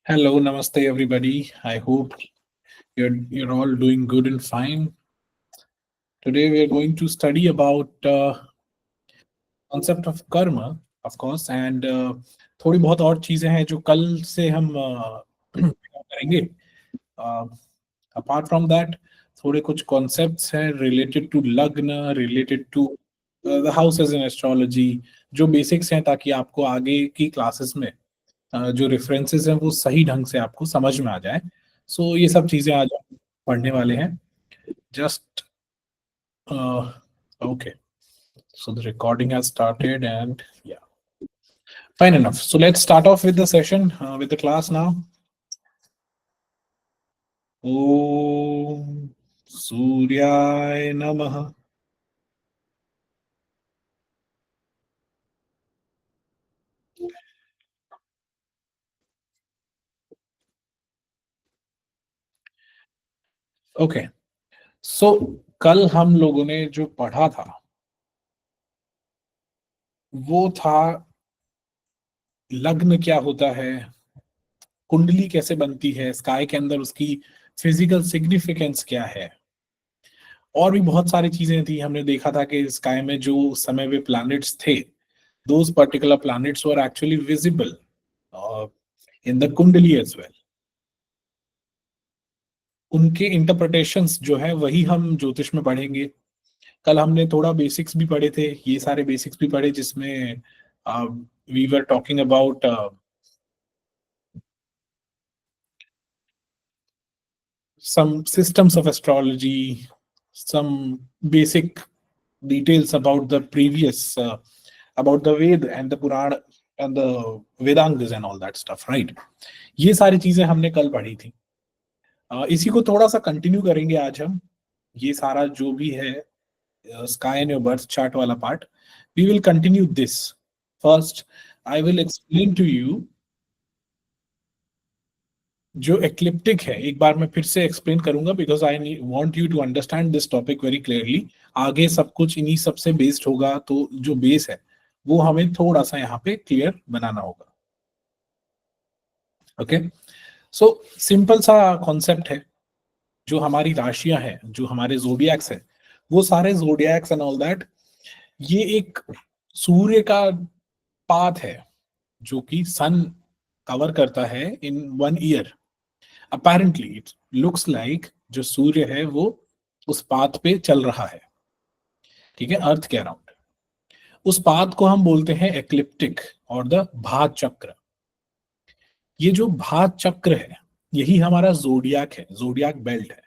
Hello, namaste, everybody. I hope you're all doing good and fine. Today we are going to study about concept of karma, of course, and थोड़ी बहुत और चीजें हैं जो कल से हम करेंगे. Apart from that, थोड़े कुछ concepts हैं related to लग्न, related to the houses in astrology, जो basics हैं ताकि आपको आगे की classes में जो रेफरेंसेस हैं वो सही ढंग से आपको समझ में आ जाए. सो ये सब चीजें आज हम पढ़ने वाले हैं. Just okay, so the recording has started and yeah fine enough. So let's start off with the session, with the class now. Om सूर्याय नमः. ओके, सो कल हम लोगों ने जो पढ़ा था वो था लग्न क्या होता है, कुंडली कैसे बनती है, स्काई के अंदर उसकी फिजिकल सिग्निफिकेंस क्या है, और भी बहुत सारी चीजें थी. हमने देखा था कि स्काई में जो उस समय पे प्लैनेट्स थे, those particular planets were actually visible in the कुंडली एज वेल. उनके इंटरप्रिटेशंस जो है वही हम ज्योतिष में पढ़ेंगे. कल हमने थोड़ा बेसिक्स भी पढ़े थे, ये सारे बेसिक्स भी पढ़े जिसमें we were talking about some systems of astrology, some basic details about the previous, about the Ved and the Purana and the Vedangas and all that stuff, right? ये सारी चीजें हमने कल पढ़ी थी. इसी को थोड़ा सा कंटिन्यू करेंगे आज हम. ये सारा जो भी है sky and your birth chart वाला part, we will continue this. First I will explain to you जो एक्लिप्टिक है. एक बार मैं फिर से एक्सप्लेन करूंगा because I want you to understand this topic very clearly. आगे सब कुछ इन्हीं सब से बेस्ड होगा, तो जो बेस है वो हमें थोड़ा सा यहाँ पे क्लियर बनाना होगा. ओके, सो सिंपल सा कॉन्सेप्ट है. जो हमारी राशियां हैं, जो हमारे जोडियक्स हैं, वो सारे जोडियक्स एंड ऑल दैट, ये एक सूर्य का पाथ है जो कि सन कवर करता है इन 1 year. Apparently it looks like जो सूर्य है वो उस पाथ पे चल रहा है, ठीक है, अर्थ के अराउंड. उस पाथ को हम बोलते हैं एक्लिप्टिक और द भात चक्र. ये जो भात चक्र है यही हमारा जोडियाक है, जोडियाक बेल्ट है.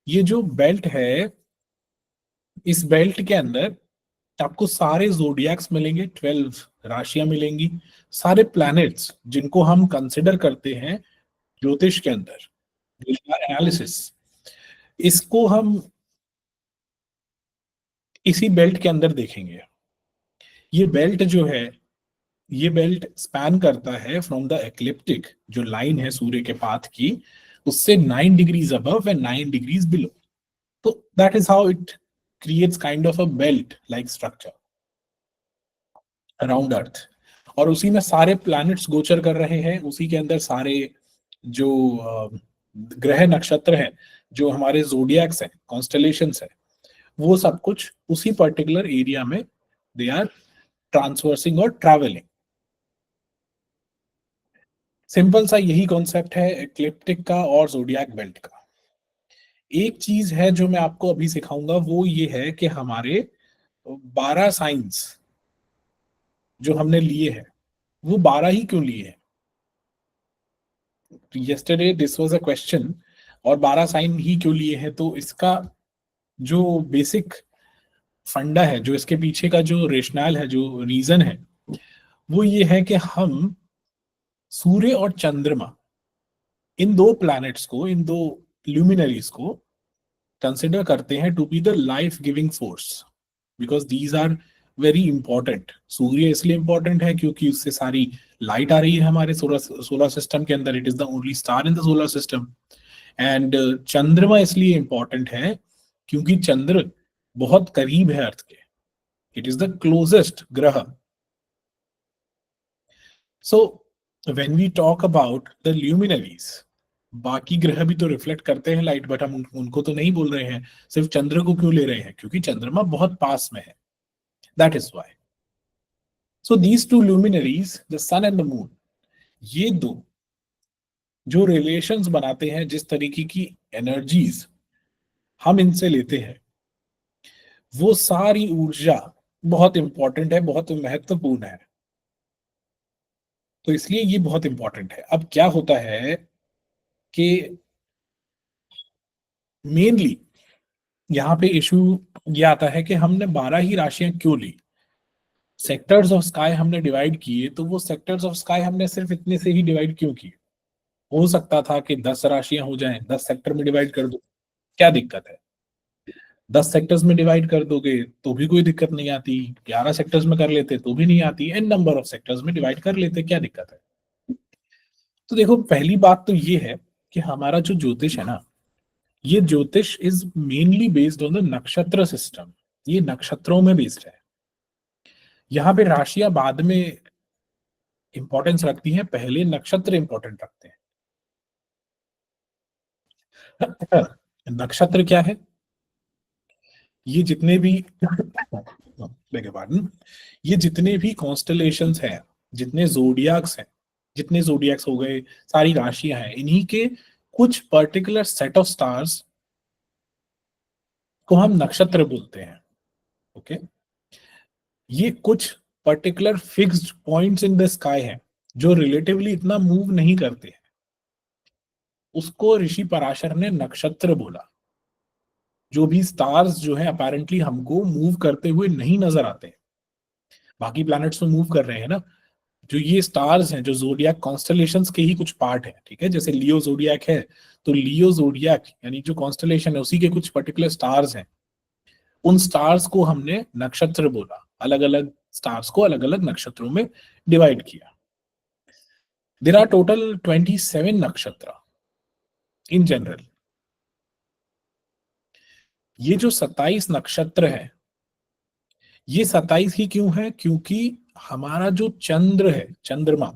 ये जो बेल्ट है, इस बेल्ट के अंदर आपको सारे जोडियाक्स मिलेंगे, 12 राशियां मिलेंगी, सारे प्लैनेट्स जिनको हम कंसिडर करते हैं ज्योतिष के अंदर एनालिसिस. इसको हम इसी बेल्ट के अंदर देखेंगे. ये बेल्ट जो है, ये बेल्ट स्पैन करता है फ्रॉम द एक्लिप्टिक, जो लाइन है सूर्य के पाथ की, उससे 9 degrees above and 9 degrees below. तो that is how it creates kind of a belt like structure around earth. और उसी में सारे प्लैनेट्स गोचर कर रहे हैं, उसी के अंदर सारे जो ग्रह नक्षत्र हैं, जो हमारे जोडियक्स हैं, कॉन्स्टलेशंस हैं, वो सब कुछ उसी पर्टिकुलर एरिया में दे आर ट्रांसवर्सिंग और ट्रैवलिंग. सिंपल सा यही कॉन्सेप्ट है एक्लिप्टिक का और जोडियक बेल्ट का. एक चीज है जो मैं आपको अभी सिखाऊंगा, वो ये है कि हमारे 12 साइंस जो हमने लिए हैं, वो 12 ही क्यों लिए हैं. Yesterday this was a question, और 12 साइन ही क्यों लिए हैं. तो इसका जो बेसिक फंडा है, जो इसके पीछे का जो रेशनल है, जो रीजन है, वो ये है कि हम सूर्य और चंद्रमा, इन दो प्लैनेट्स को, इन दो ल्यूमिनरीज को कंसिडर करते हैं to be the life giving force, because these are very important. सूर्य इसलिए इंपॉर्टेंट है क्योंकि उससे सारी लाइट आ रही है हमारे सोलर सिस्टम के अंदर. It is the only star in the solar system. And चंद्रमा इसलिए इंपॉर्टेंट है क्योंकि चंद्र बहुत करीब है अर्थ के. इट इज द क्लोजेस्ट ग्रह. So when we talk about the luminaries, बाकी ग्रह भी तो रिफ्लेक्ट करते हैं लाइट, बट हम उनको तो नहीं बोल रहे हैं, सिर्फ चंद्र को क्यों ले रहे हैं? क्योंकि चंद्रमा बहुत पास में है, that is why. So these two luminaries, the sun and the moon, ये दो जो रिलेशंस बनाते हैं, जिस तरीके की एनर्जीज हम इनसे लेते हैं, वो सारी ऊर्जा बहुत इंपॉर्टेंट है, बहुत महत्वपूर्ण है। तो इसलिए ये बहुत इंपॉर्टेंट है। अब क्या होता है कि मेनली यहाँ पे इशू ये आता है कि हमने 12 ही राशियां क्यों ली? सेक्टर्स ऑफ स्काई हमने डिवाइड किए, तो वो सेक्टर्स ऑफ स्काई हमने सिर्फ इतने से ही डिवाइड क्यों किए? हो सकता था कि 10 राशियां हो जाएं, 10 सेक्टर में डिवाइड कर दो, क्या दिक्कत है? 10 सेक्टर्स में डिवाइड कर दोगे तो भी कोई दिक्कत नहीं आती, 11 सेक्टर्स में कर लेते तो भी नहीं आती, एन नंबर ऑफ सेक्टर्स में डिवाइड कर लेते, क्या दिक्कत है? तो देखो, पहली बात तो ये है कि हमारा जो ज्योतिष है ना, ये ज्योतिष is mainly based on the नक्षत्र सिस्टम। ये नक्षत्रों में बेस्ड है। यहाँ पे राशियां बाद में इंपॉर्टेंस रखती हैं, पहले नक्षत्र इंपॉर्टेंट रखते हैं। नक्षत्र क्या है? ये जितने भी beg your pardon, ये जितने भी कॉन्स्टलेशंस हैं, जितने जोडियाक्स हैं, जितने जोडियाक्स हो गए, सारी राशियां हैं, इन्हीं के कुछ पर्टिकुलर सेट ऑफ स्टार्स को हम नक्षत्र बोलते हैं। ओके, ये कुछ particular fixed points in the sky हैं जो रिलेटिवली इतना मूव नहीं करते हैं, उसको ऋषि पराशर ने नक्षत्र बोला। जो भी स्टार्स जो है अपेरेंटली हमको मूव करते हुए नहीं नजर आते, बाकी प्लैनेट्स तो मूव कर रहे हैं ना, जो ये स्टार्स हैं, जो जोडियाक कॉन्स्टलेशंस के ही कुछ पार्ट है, ठीक है? जैसे लियो जोडियाक है, तो लियो जोडियाक यानी जो कॉन्स्टलेशन है उसी के कुछ पर्टिकुलर स्टार्स हैं, उन स्टार्स को हमने नक्षत्र बोला। अलग अलग स्टार्स को अलग अलग नक्षत्रों में डिवाइड किया। देयर आर टोटल 27 नक्षत्र इन जनरल। ये जो 27 नक्षत्र है, ये 27 ही क्यों है? क्योंकि हमारा जो चंद्र है, चंद्रमा,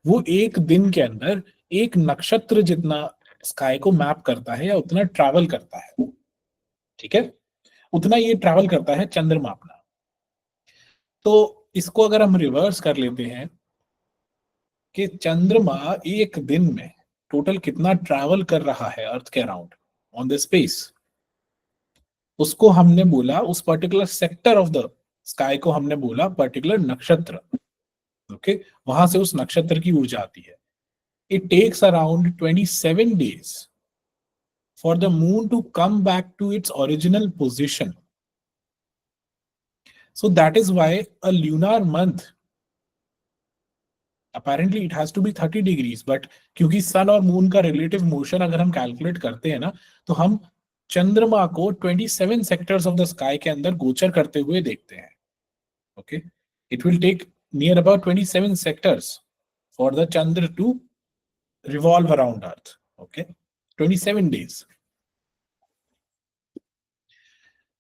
वो एक दिन के अंदर एक नक्षत्र जितना स्काई को मैप करता है, या उतना ट्रैवल करता है, ठीक है? उतना ये ट्रैवल करता है चंद्रमा अपना। तो इसको अगर हम रिवर्स कर लेते हैं कि चंद्रमा एक दिन में टोटल कितना ट्रैवल कर रहा है अर्थ के अराउंड ऑन द स्पेस, उसको हमने बोला, उस particular sector of the sky को हमने बोला पर्टिकुलर नक्षत्र। ओके, वहां से उस नक्षत्र की ऊर्जा आती है। It takes around 27 days for the moon to come back to its original position. So that is why a lunar month, apparently it has to be 30 degrees, but क्योंकि सन और मून का रिलेटिव मोशन अगर हम calculate करते हैं ना, तो हम चंद्रमा को 27 सेक्टर्स ऑफ द स्काई के अंदर गोचर करते हुए देखते हैं। Okay, it will take near about 27 sectors for the Chandra to revolve around earth. Okay, 27 days.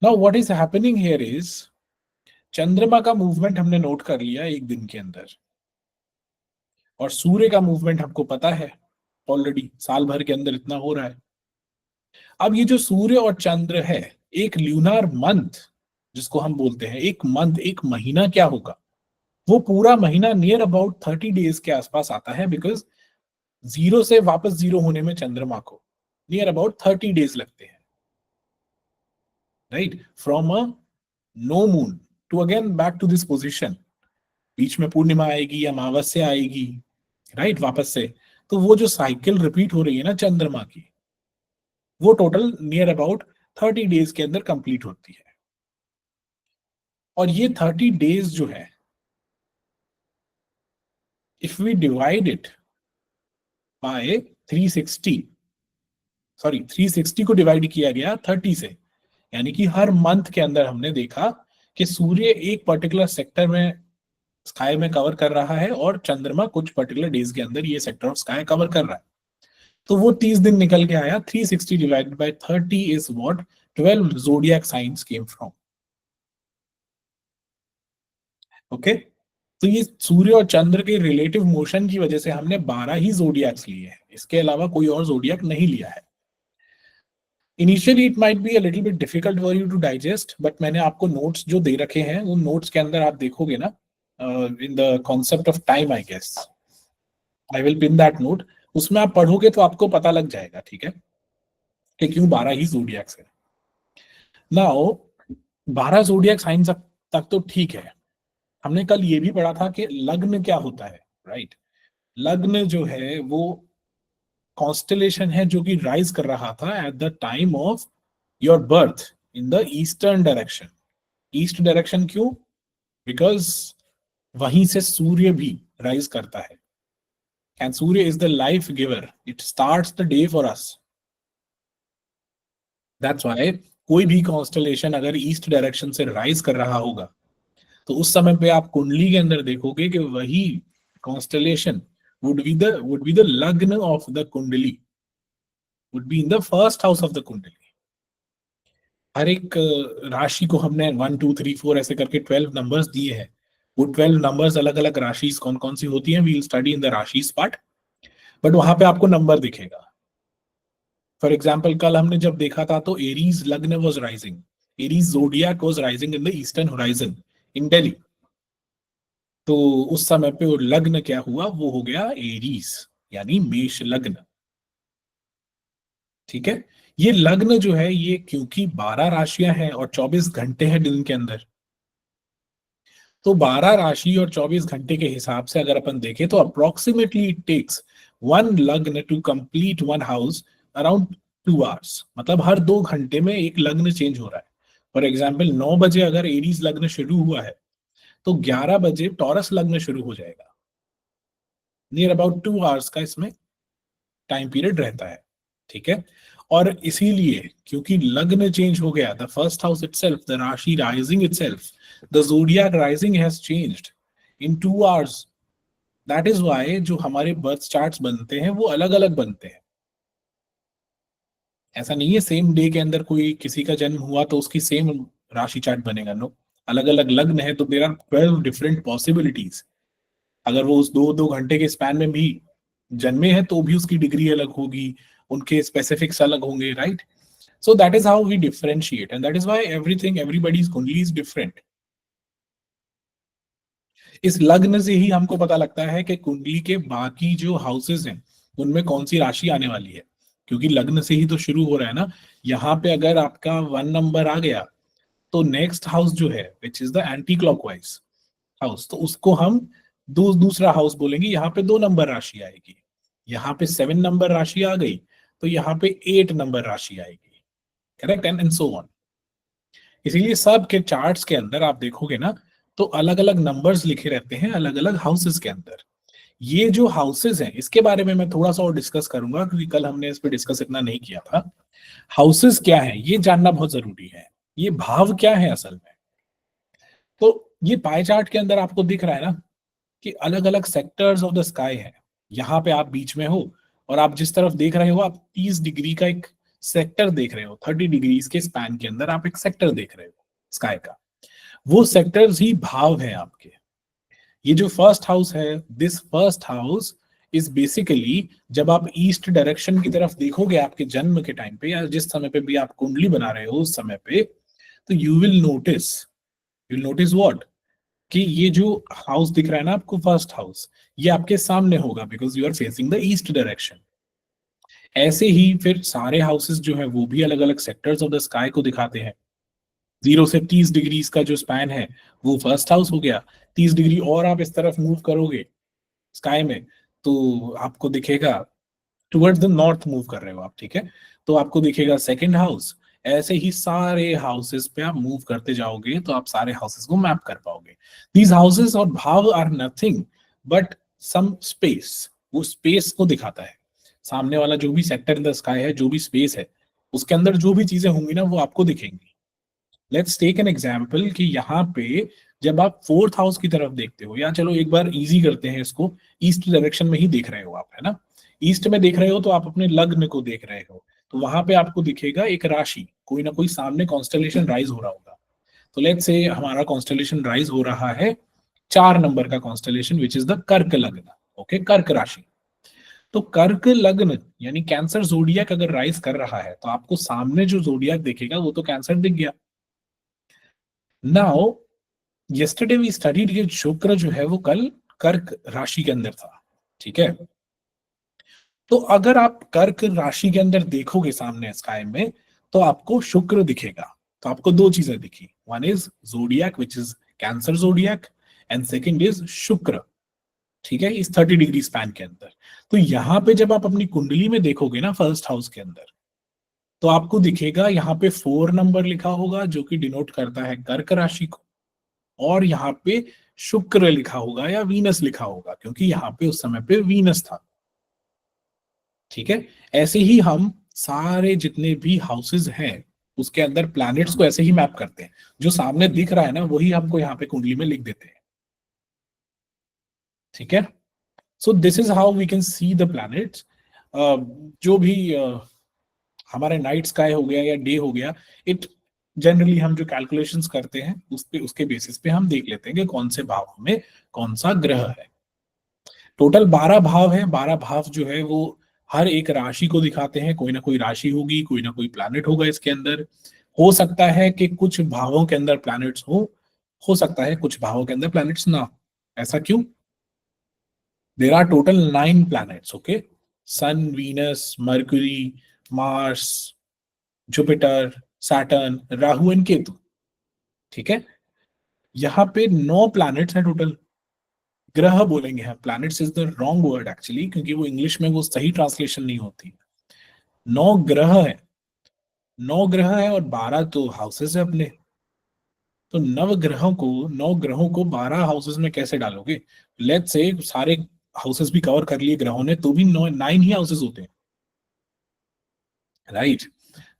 Now what is happening here is, चंद्रमा का मूवमेंट हमने नोट कर लिया एक दिन के अंदर, और सूर्य का मूवमेंट हमको पता है ऑलरेडी, साल भर के अंदर इतना हो रहा है। अब ये जो सूर्य और चंद्र है, एक ल्यूनार मंथ जिसको हम बोलते हैं, एक मंथ, एक महीना क्या होगा? वो पूरा महीना नियर अबाउट 30 डेज के आसपास आता है, बिकॉज जीरो से वापस जीरो होने में चंद्रमा को नियर अबाउट 30 डेज लगते हैं, right? From a no moon to again back to this position. बीच में पूर्णिमा आएगी, अमावस्या आएगी, राइट, वापस से। तो वो जो साइकिल रिपीट हो रही है ना चंद्रमा की, वो टोटल नियर अबाउट 30 डेज के अंदर कंप्लीट होती है। और ये 30 डेज जो है, if we divide it by 360, sorry 360 को डिवाइड किया गया 30 से, यानी कि हर मंथ के अंदर हमने देखा कि सूर्य एक पर्टिकुलर सेक्टर में स्काई में कवर कर रहा है, और चंद्रमा कुछ पर्टिकुलर डेज के अंदर ये सेक्टर ऑफ स्काई कवर कर रहा है। तो वो 30 दिन निकल के आया। 360 divided by 30 is what 12 zodiac signs came from. Okay, तो ये सूर्य और चंद्र के रिलेटिव मोशन की वजह से हमने 12 ही जोडियक्स लिए हैं, इसके अलावा कोई और जोडियक नहीं लिया है। Initially it might be a little bit difficult for you to digest, but मैंने आपको नोट्स जो दे रखे हैं उन नोट्स के अंदर आप देखोगे ना, in the concept of time I guess I will pin that note, उसमें आप पढ़ोगे तो आपको पता लग जाएगा, ठीक है, कि क्यों 12 ही जोडियक्स है। नाउ 12 जोडियक साइन तक तो ठीक है। हमने कल ये भी पढ़ा था कि लग्न क्या होता है, राइट? लग्न जो है वो कॉन्स्टलेशन है जो कि राइज कर रहा था at the time of your birth in the eastern direction. East direction क्यों? बिकॉज वहीं से सूर्य भी राइज करता है, and Surya is the life giver, it starts the day for us. That's why कोई भी कॉन्स्टलेशन अगर ईस्ट डायरेक्शन से राइज कर रहा होगा तो उस समय पे आप कुंडली के अंदर देखोगे कि वही constellation would be the lagna of the kundali, would be in the first house of the kundali। हर एक राशि को हमने 1 2 3 4 ऐसे करके 12 नंबर्स दिए हैं। वो 12 नंबर्स अलग अलग राशि कौन कौन सी होती हैं, we will study in the राशिस पार्ट, बट वहां पे आपको नंबर दिखेगा। फॉर एग्जाम्पल कल हमने जब देखा था तो एरीज लग्न was rising, Aries zodiac was rising in the eastern horizon in Delhi. तो उस समय पे वो लग्न क्या हुआ, वो हो गया एरीज, यानी मेष लग्न, ठीक है। ये लग्न जो है ये क्योंकि 12 राशियां हैं और 24 घंटे हैं दिन के अंदर, तो 12 राशि और 24 घंटे के हिसाब से अगर अपन देखें तो approximately it takes one lagna to complete one house around 2 hours. मतलब हर 2 घंटे में एक लग्न चेंज हो रहा है। फॉर एग्जाम्पल 9 बजे अगर एरीज लग्न शुरू हुआ है तो 11 बजे टॉरस लग्न शुरू हो जाएगा। नियर अबाउट 2 आवर्स का इसमें टाइम पीरियड रहता है, ठीक है। और इसीलिए क्योंकि लग्न चेंज हो गया, the first house itself, the rashi rising itself, the zodiac rising has changed in 2 hours. That is why जो हमारे बर्थ चार्ट्स बनते हैं वो अलग अलग बनते हैं। ऐसा नहीं है सेम डे के अंदर कोई किसी का जन्म हुआ तो उसकी सेम राशि चार्ट बनेगा, नो। अलग अलग लग्न है तो देयर आर 12 डिफरेंट पॉसिबिलिटीज। अगर वो उस 2 2 घंटे के स्पैन में भी जन्मे हैं तो भी उसकी डिग्री अलग होगी, उनके स्पेसिफिक्स अलग होंगे, right? So that is how we differentiate and that is why everything everybody's kundli is different. इस लग्न से ही हमको पता लगता है कि कुंडली के बाकी जो हाउसेस हैं उनमें कौन सी राशि आने वाली है, क्योंकि लग्न से ही तो शुरू हो रहा है ना। यहाँ पे अगर आपका 1 नंबर आ गया तो नेक्स्ट हाउस जो है विच is the anti clockwise house, तो उसको हम दूसरा हाउस बोलेंगे। यहाँ पे 2 नंबर राशि आएगी, यहाँ पे 7 नंबर राशि आ गई तो यहाँ पे 8 नंबर राशि आएगी, करेक्ट, एंड सो ऑन। इसीलिए सब के चार्ट्स के अंदर आप देखोगे ना तो अलग अलग नंबर्स लिखे रहते हैं अलग अलग हाउसेस के अंदर। ये जो हाउसेस हैं इसके बारे में मैं थोड़ा सा और डिस्कस करूंगा क्योंकि कल हमने इस पे डिस्कस इतना नहीं किया था। हाउसेस क्या है ये जानना बहुत जरूरी है, ये भाव क्या है असल में। तो ये पाई चार्ट के अंदर आपको दिख रहा है ना कि अलग अलग सेक्टर्स ऑफ द स्काई है। यहाँ पे आप बीच में हो और आप जिस तरफ देख रहे हो आप 30 डिग्री का एक सेक्टर देख रहे हो, 30 डिग्रीज के स्पैन के अंदर आप एक सेक्टर देख रहे हो स्काई का। वो सेक्टर्स ही भाव है आपके। ये जो फर्स्ट हाउस है, this first house is basically जब आप ईस्ट डायरेक्शन की तरफ देखोगे आपके जन्म के टाइम पे या जिस समय पे भी आप कुंडली बना रहे हो उस समय पे, तो यू विल नोटिस व्हाट, कि ये जो हाउस दिख रहा है ना आपको फर्स्ट हाउस, ये आपके सामने होगा because you are facing the east direction. ऐसे ही फिर सारे हाउसेस जो है वो भी अलग अलग सेक्टर्स ऑफ द स्काई को दिखाते हैं। 0 से 30 डिग्रीज का जो स्पैन है वो फर्स्ट हाउस हो गया। 30 डिग्री और आप इस तरफ मूव करोगे स्काई में तो आपको दिखेगा, टुवर्ड्स द नॉर्थ मूव कर रहे हो आप, ठीक है, तो आपको दिखेगा सेकंड हाउस। ऐसे ही सारे हाउसेस पे आप मूव करते जाओगे तो आप सारे हाउसेस को मैप कर पाओगे। दीज हाउसेस और भाव are nothing but some space, वो स्पेस को दिखाता है। सामने वाला जो भी सेक्टर इन द स्काई है, जो भी स्पेस है, उसके अंदर जो भी चीजें होंगी ना वो आपको दिखेंगी। लेट्स टेक एन एग्जाम्पल कि यहाँ पे जब आप फोर्थ हाउस की तरफ देखते हो, या चलो एक बार इजी करते हैं इसको, ईस्ट डायरेक्शन में ही देख रहे हो आप, है ना, ईस्ट में देख रहे हो तो आप अपने लग्न को देख रहे हो, तो वहां पे आपको दिखेगा एक राशि, कोई ना कोई सामने कॉन्स्टलेशन राइज हो रहा होगा। तो लेट्स से हमारा कॉन्स्टलेशन राइज हो रहा है 4 नंबर का कॉन्स्टलेशन विच इज द कर्क लग्न. ओके, कर्क राशि. तो कर्क लग्न यानी कैंसर जोडियक अगर राइज कर रहा है तो आपको सामने जो जोडियक दिखेगा वो तो कैंसर दिख गया. नाउ yesterday we studied कि शुक्र जो है वो कल कर्क राशि के अंदर था. ठीक है, तो अगर आप कर्क राशि के अंदर देखोगे सामने स्काई में तो आपको शुक्र दिखेगा. तो आपको दो चीजें दिखी, one is zodiac which is cancer zodiac and second is शुक्र. ठीक है, इस 30 डिग्री स्पैन के अंदर. तो यहाँ पे जब आप अपनी कुंडली में देखोगे ना फर्स्ट हाउस के अंदर, तो आपको दिखेगा यहाँ पे 4 नंबर लिखा होगा जो कि डिनोट करता है कर्क राशि को, और यहाँ पे शुक्र लिखा होगा या वीनस लिखा होगा क्योंकि यहाँ पे उस समय पे वीनस था. ठीक है, ऐसे ही हम सारे जितने भी हाउसेस हैं उसके अंदर प्लैनेट्स को ऐसे ही मैप करते हैं. जो सामने दिख रहा है ना वही हमको यहाँ पे कुंडली में लिख देते हैं. ठीक है, so this is how we can see the planets. जो भी हमारे नाइट स्काई हो गया या डे हो गया, इट जनरली हम जो कैलकुलेशंस करते हैं उसके बेसिस पे हम देख लेते हैं कि कौन से भाव में कौन सा ग्रह है. टोटल 12 भाव है. 12 भाव जो है वो हर एक राशि को दिखाते हैं. कोई ना कोई राशि होगी, कोई ना कोई प्लैनेट होगा इसके अंदर. हो सकता है कि कुछ भावों के अंदर प्लैनेट्स हो सकता है कुछ भावों के अंदर प्लैनेट्स ना. ऐसा क्यों? There are total 9 planets. Okay, sun, Venus, Mercury, Mars, Jupiter, Saturn, Rahu and Ketu. ठीक है, यहाँ पे 9 प्लैनेट्स हैं टोटल. ग्रह बोलेंगे हम, planets is the wrong word actually क्योंकि वो इंग्लिश में वो सही ट्रांसलेशन नहीं होती. 9 ग्रह है. 9 ग्रह है और 12 तो हाउसेस है अपने. तो 9 ग्रहों को 12 हाउसेस में कैसे डालोगे? लेट्स से सारे हाउसेस भी कवर कर लिए ग्रहों ने तो भी 9 ही हाउसेस होते हैं, राइट?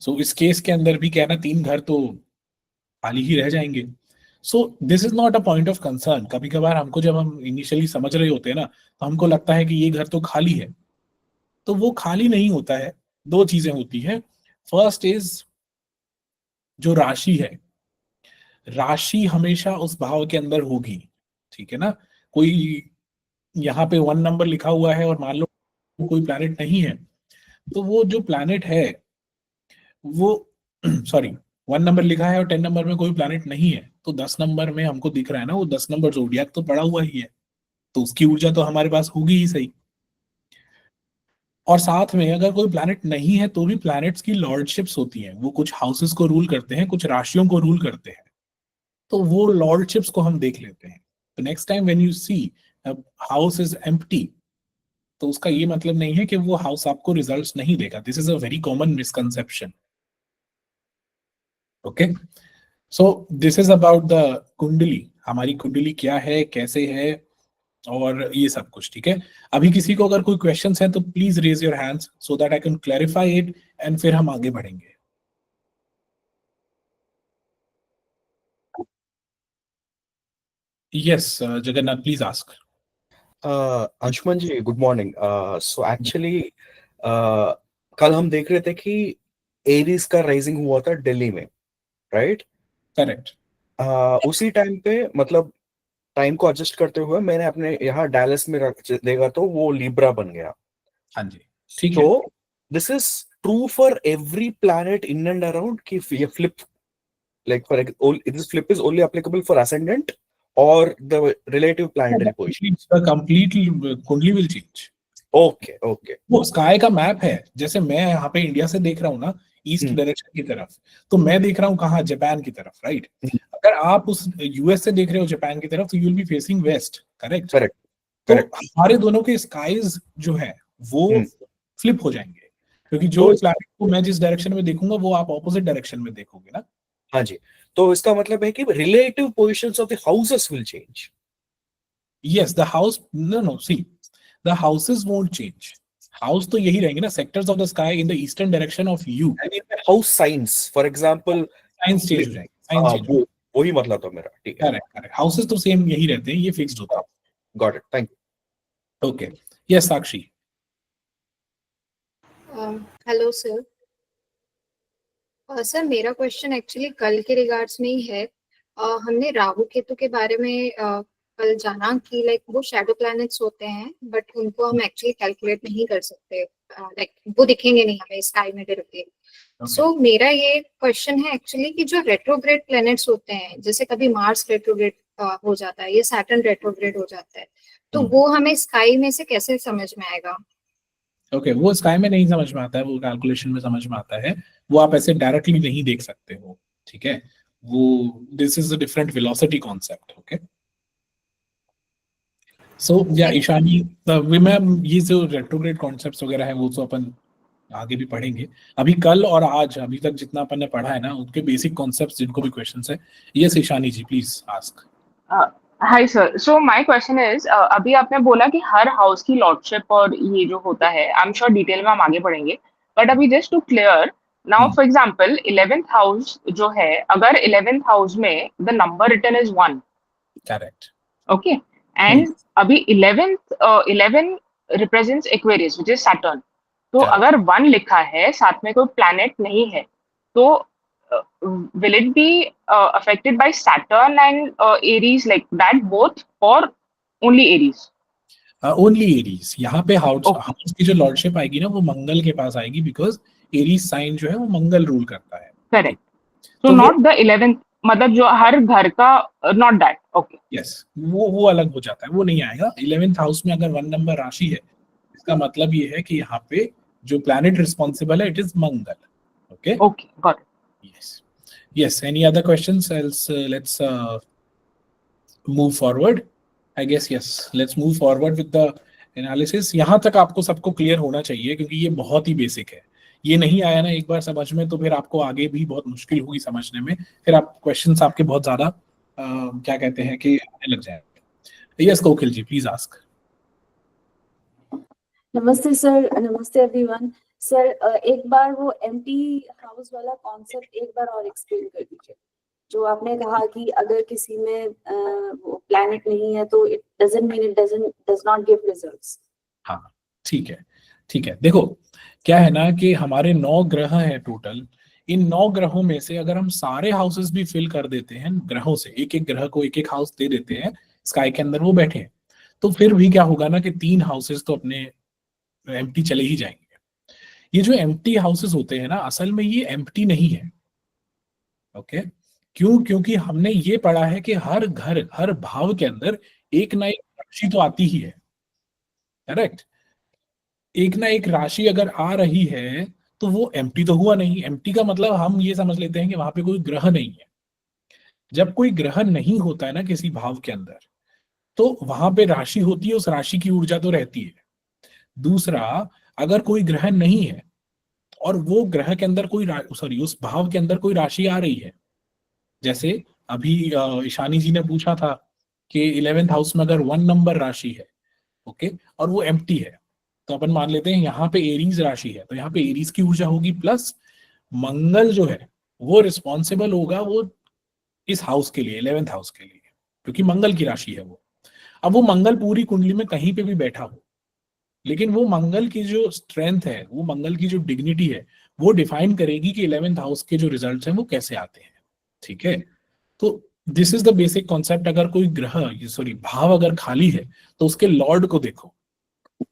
सो इस केस के अंदर भी कहना 3 घर तो खाली ही रह जाएंगे. सो this is not a point of concern. कभी कभार हमको जब हम इनिशियली समझ रहे होते हैं ना तो हमको लगता है कि ये घर तो खाली है. तो वो खाली नहीं होता है. दो चीजें होती है. फर्स्ट इज जो राशि है, राशि हमेशा उस भाव के अंदर होगी. ठीक है ना, कोई यहाँ पे 1 नंबर लिखा हुआ है और मान लो कोई प्लैनेट नहीं है तो वो जो प्लैनेट है वो सॉरी 1 नंबर लिखा है और 10 नंबर में कोई प्लैनेट नहीं है तो 10 नंबर में हमको दिख रहा है ना वो 10 नंबर जोडियाक तो पड़ा हुआ ही है. तो उसकी ऊर्जा तो हमारे पास होगी ही सही. और साथ में अगर कोई प्लैनेट नहीं है तो भी प्लैनेट्स की लॉर्डशिप्स होती हैं. वो कुछ हाउसेस को रूल करते हैं, कुछ राशियों को रूल करते हैं. तो वो लॉर्डशिप्स को हम देख लेते हैं. तो next time when you see house is empty तो उसका ये मतलब नहीं है कि वो हाउस आपको रिजल्ट्स नहीं देगा. This is a very common misconception. Okay, so this is about the कुंडली. हमारी कुंडली क्या है, कैसे है और ये सब कुछ. ठीक है, अभी किसी को अगर कोई क्वेश्चंस है तो please raise your hands so that I can clarify it and फिर हम आगे बढ़ेंगे. Yes Jagannath, please ask. Anshuman ji, good morning. So actually कल हम देख रहे थे कि एरीज का राइजिंग हुआ था दिल्ली में, राइट? करेक्ट. उसी टाइम पे मतलब टाइम को एडजस्ट करते हुए मैंने अपने यहाँ डैलस में देखा तो वो लिब्रा बन गया. हाँ जी, ठीक है. तो this is true for every planet in and around कि ये flip, like for this flip is only applicable for ascendant or the relative planetary position? The complete कुंडली विल चेंज. Okay, okay. वो स्काई का map है. जैसे मैं यहाँ पे इंडिया से देख रहा हूँ ना ईस्ट डायरेक्शन की तरफ, तो मैं देख रहा हूँ कहाँ, जापान की तरफ, राइट? अगर आप उस यूएस से देख रहे हो जापान की तरफ तो you will be facing west. Correct. Correct. तो Correct. हमारे दोनों के स्काईज जो है वो फ्लिप हो जाएंगे क्योंकि जो तो प्लैनेट को मैं जिस डायरेक्शन में देखूंगा वो आप ऑपोजिट डायरेक्शन में देखोगे ना. हाँ जी, तो इसका मतलब है कि relative positions of the houses will change. Yes, the house, no, see, the houses won't change. House तो यही रहेंगे ना, sectors of the sky in the eastern direction of you. I mean house signs, for example. Science change हो जाएंगे. Science change. वो ही मतलब था मेरा. ठीक है. Correct correct. हाउसेस तो सेम यही रहते हैं, ये फिक्स्ड होता है. Got it. Thank you. Okay. Yes Sakshi. Hello sir. Sir मेरा क्वेश्चन एक्चुअली कल के रिगार्ड्स में ही है. हमने राहु केतु के बारे में कल जाना कि लाइक वो शैडो प्लैनेट्स होते हैं बट उनको हम एक्चुअली कैलकुलेट नहीं कर सकते, लाइक वो दिखेंगे नहीं हमें स्काई में डायरेक्टली। सो मेरा ये क्वेश्चन है एक्चुअली कि जो रेट्रोग्रेड प्लैनेट्स होते हैं, जैसे कभी मार्स रेट्रोग्रेड हो जाता है या सैटर्न रेट्रोग्रेड हो जाता है, तो वो हमें स्काई में से कैसे समझ में आएगा? ओके, वो स्काई में नहीं समझ में आता है, वो कैलकुलेशन में समझ में आता है। वो आप ऐसे डायरेक्टली नहीं देख सकते हो, ठीक है। वो this is a different velocity concept. Okay, so yeah Ishani, ma'am ये जो रेट्रोग्रेड कॉन्सेप्ट्स वगैरह है वो तो अपन आगे भी पढ़ेंगे। अभी कल और आज अभी तक जितना अपन ने पढ़ा है ना, उनके बेसिक कॉन्सेप्ट्स जिनको भी क्वेश्चंस है, yes Ishani ji please ask. Hi sir, so my question is, अभी आपने बोला कि हर हाउस की लॉर्डशिप और ये जो होता है, आई एम श्योर डिटेल में हम आगे पढ़ेंगे, बट अभी just to clear now, for example 11th house जो है, अगर 11th हाउस में the number written is 1, correct, okay, and अभी 11 represents Aquarius which is Saturn, तो अगर 1 लिखा है, साथ में कोई प्लैनेट नहीं है, तो will it be affected by Saturn and Aries like that both, or only Aries? Only Aries. यहाँ पे हाउस की जो लॉर्डशिप आएगी ना, वो मंगल के पास आएगी, बिकॉज एरीज साइन जो है वो मंगल रूल करता है। Correct, so not the 11th, मतलब जो हर घर का, not that, okay, यस, वो अलग हो जाता है, वो नहीं आएगा। 11th हाउस में अगर 1 नंबर राशि है, इसका मतलब ये है कि यहाँ पे जो प्लैनेट रिस्पॉन्सिबल है it is Mangal. Okay, okay, got it. yes, any other questions? Else let's move forward, I guess. Yes, let's move forward with the analysis. यहाँ तक आपको सबको क्लियर होना चाहिए, क्योंकि ये बहुत ही बेसिक है। ये नहीं आया ना एक बार समझ में, तो फिर आपको आगे भी बहुत मुश्किल होगी समझने में। फिर आप क्वेश्चंस आपके बहुत ज्यादा क्या कहते हैं कि आने लग जाएंगे। Yes Kokil ji please ask. नमस्ते सर, नमस्ते एवरीवन। सर एक बार वो एम्प्टी हाउस वाला कॉन्सेप्ट एक बार और एक्सप्लेन कर दीजिए। जो आपने कहा कि अगर किसी में वो प्लैनेट नहीं है तो it doesn't mean it does not give results. हाँ ठीक है, ठीक है। देखो क्या है ना कि हमारे 9 ग्रह हैं टोटल। इन 9 ग्रहों में से अगर हम सारे हाउसेस भी फिल कर देते हैं ग्रहों से, एक एक ग्रह को एक एक हाउस दे देते हैं स्काई के अंदर, वो बैठे हैं, तो फिर भी क्या होगा ना कि 3 हाउसेस तो अपने एम्प्टी चले ही जाएंगे। ये जो एम्प्टी हाउसेस होते हैं ना, असल में ये एम्प्टी नहीं है। ओके, क्यों? क्योंकि हमने ये पढ़ा है कि हर घर, हर भाव के अंदर एक ना एक राशि तो आती ही है। करेक्ट, एक ना एक राशि अगर आ रही है तो वो एम्प्टी तो हुआ नहीं। एम्प्टी का मतलब हम ये समझ लेते हैं कि वहां पे कोई ग्रह नहीं है। जब कोई ग्रह नहीं होता है ना किसी भाव के अंदर, तो वहां पे राशि होती है, उस राशि की ऊर्जा तो रहती है। दूसरा, अगर कोई ग्रह नहीं है और वो ग्रह के अंदर कोई सॉरी उस भाव के अंदर कोई राशि आ रही है, जैसे अभी ईशानी जी ने पूछा था कि 11th हाउस में अगर 1 नंबर राशि है, ओके, और वो एम्प्टी है, तो अपन मान लेते हैं यहाँ पे एरीज राशि है, तो यहाँ पे एरीज की ऊर्जा होगी, प्लस मंगल जो है वो रिस्पॉन्सिबल होगा वो इस हाउस के लिए, 11th हाउस के लिए, क्योंकि मंगल की राशि है वो। अब वो मंगल पूरी कुंडली में कहीं पे भी बैठा हो, लेकिन वो मंगल की जो स्ट्रेंथ है, वो मंगल की जो डिग्निटी है, वो डिफाइन करेगी कि 11th हाउस के जो रिजल्ट्स हैं वो कैसे आते हैं। ठीक है, तो this is the basic concept. अगर कोई ग्रह, सॉरी भाव अगर खाली है, तो उसके लॉर्ड को देखो,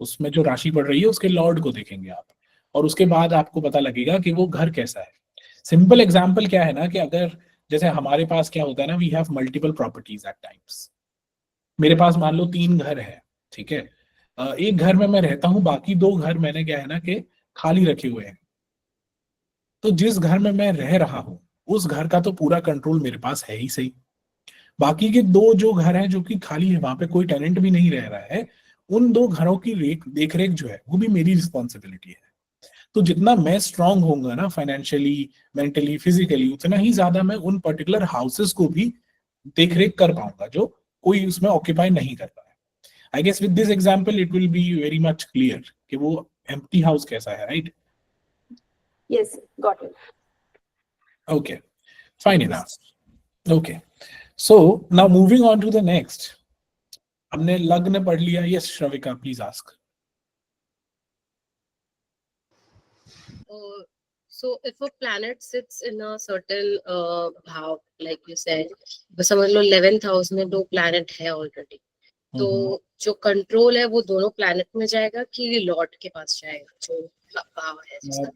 उसमें जो राशि पड़ रही है उसके लॉर्ड को देखेंगे आप, और उसके बाद आपको पता लगेगा कि वो घर कैसा है। सिंपल एग्जांपल क्या है ना कि अगर जैसे हमारे पास क्या होता है ना, we have multiple properties at times. मेरे पास मान लो 3 घर है, ठीक है। एक घर में मैं रहता हूँ, बाकी 2 घर मैंने क्या है ना कि खाली रखे हुए हैं। तो जिस घर में मैं रह रहा हूँ उस घर का तो पूरा कंट्रोल मेरे पास है ही सही। बाकी के 2 जो घर हैं जो कि खाली है, वहां पे कोई टेनेंट भी नहीं रह रहा है, उन 2 घरों की देख रेख जो है वो भी मेरी रिस्पॉन्सिबिलिटी है। तो जितना मैं स्ट्रांग होऊंगा ना फाइनेंशियली, मेंटली, फिजिकली, उतना ही ज्यादा मैं उन पर्टिकुलर हाउसेस को भी देख रेख कर पाऊंगा जो कोई उसमें ऑक्यूपाई नहीं कर रहा है। I guess with this example it will be very much clear कि वो एम्प्टी हाउस कैसा है, right? Yes, got it. Okay, fine enough. Okay, so now moving on to the next. हमने लग्न पढ़ लिया। Yes Shravika please ask. So if a planet sits in a certain bhav, like you said, समझ लो 11th house में 2 planet है already, तो जो control है वो दोनों planet में जाएगा कि लॉर्ड के पास जाएगा जो भाव है जिसका?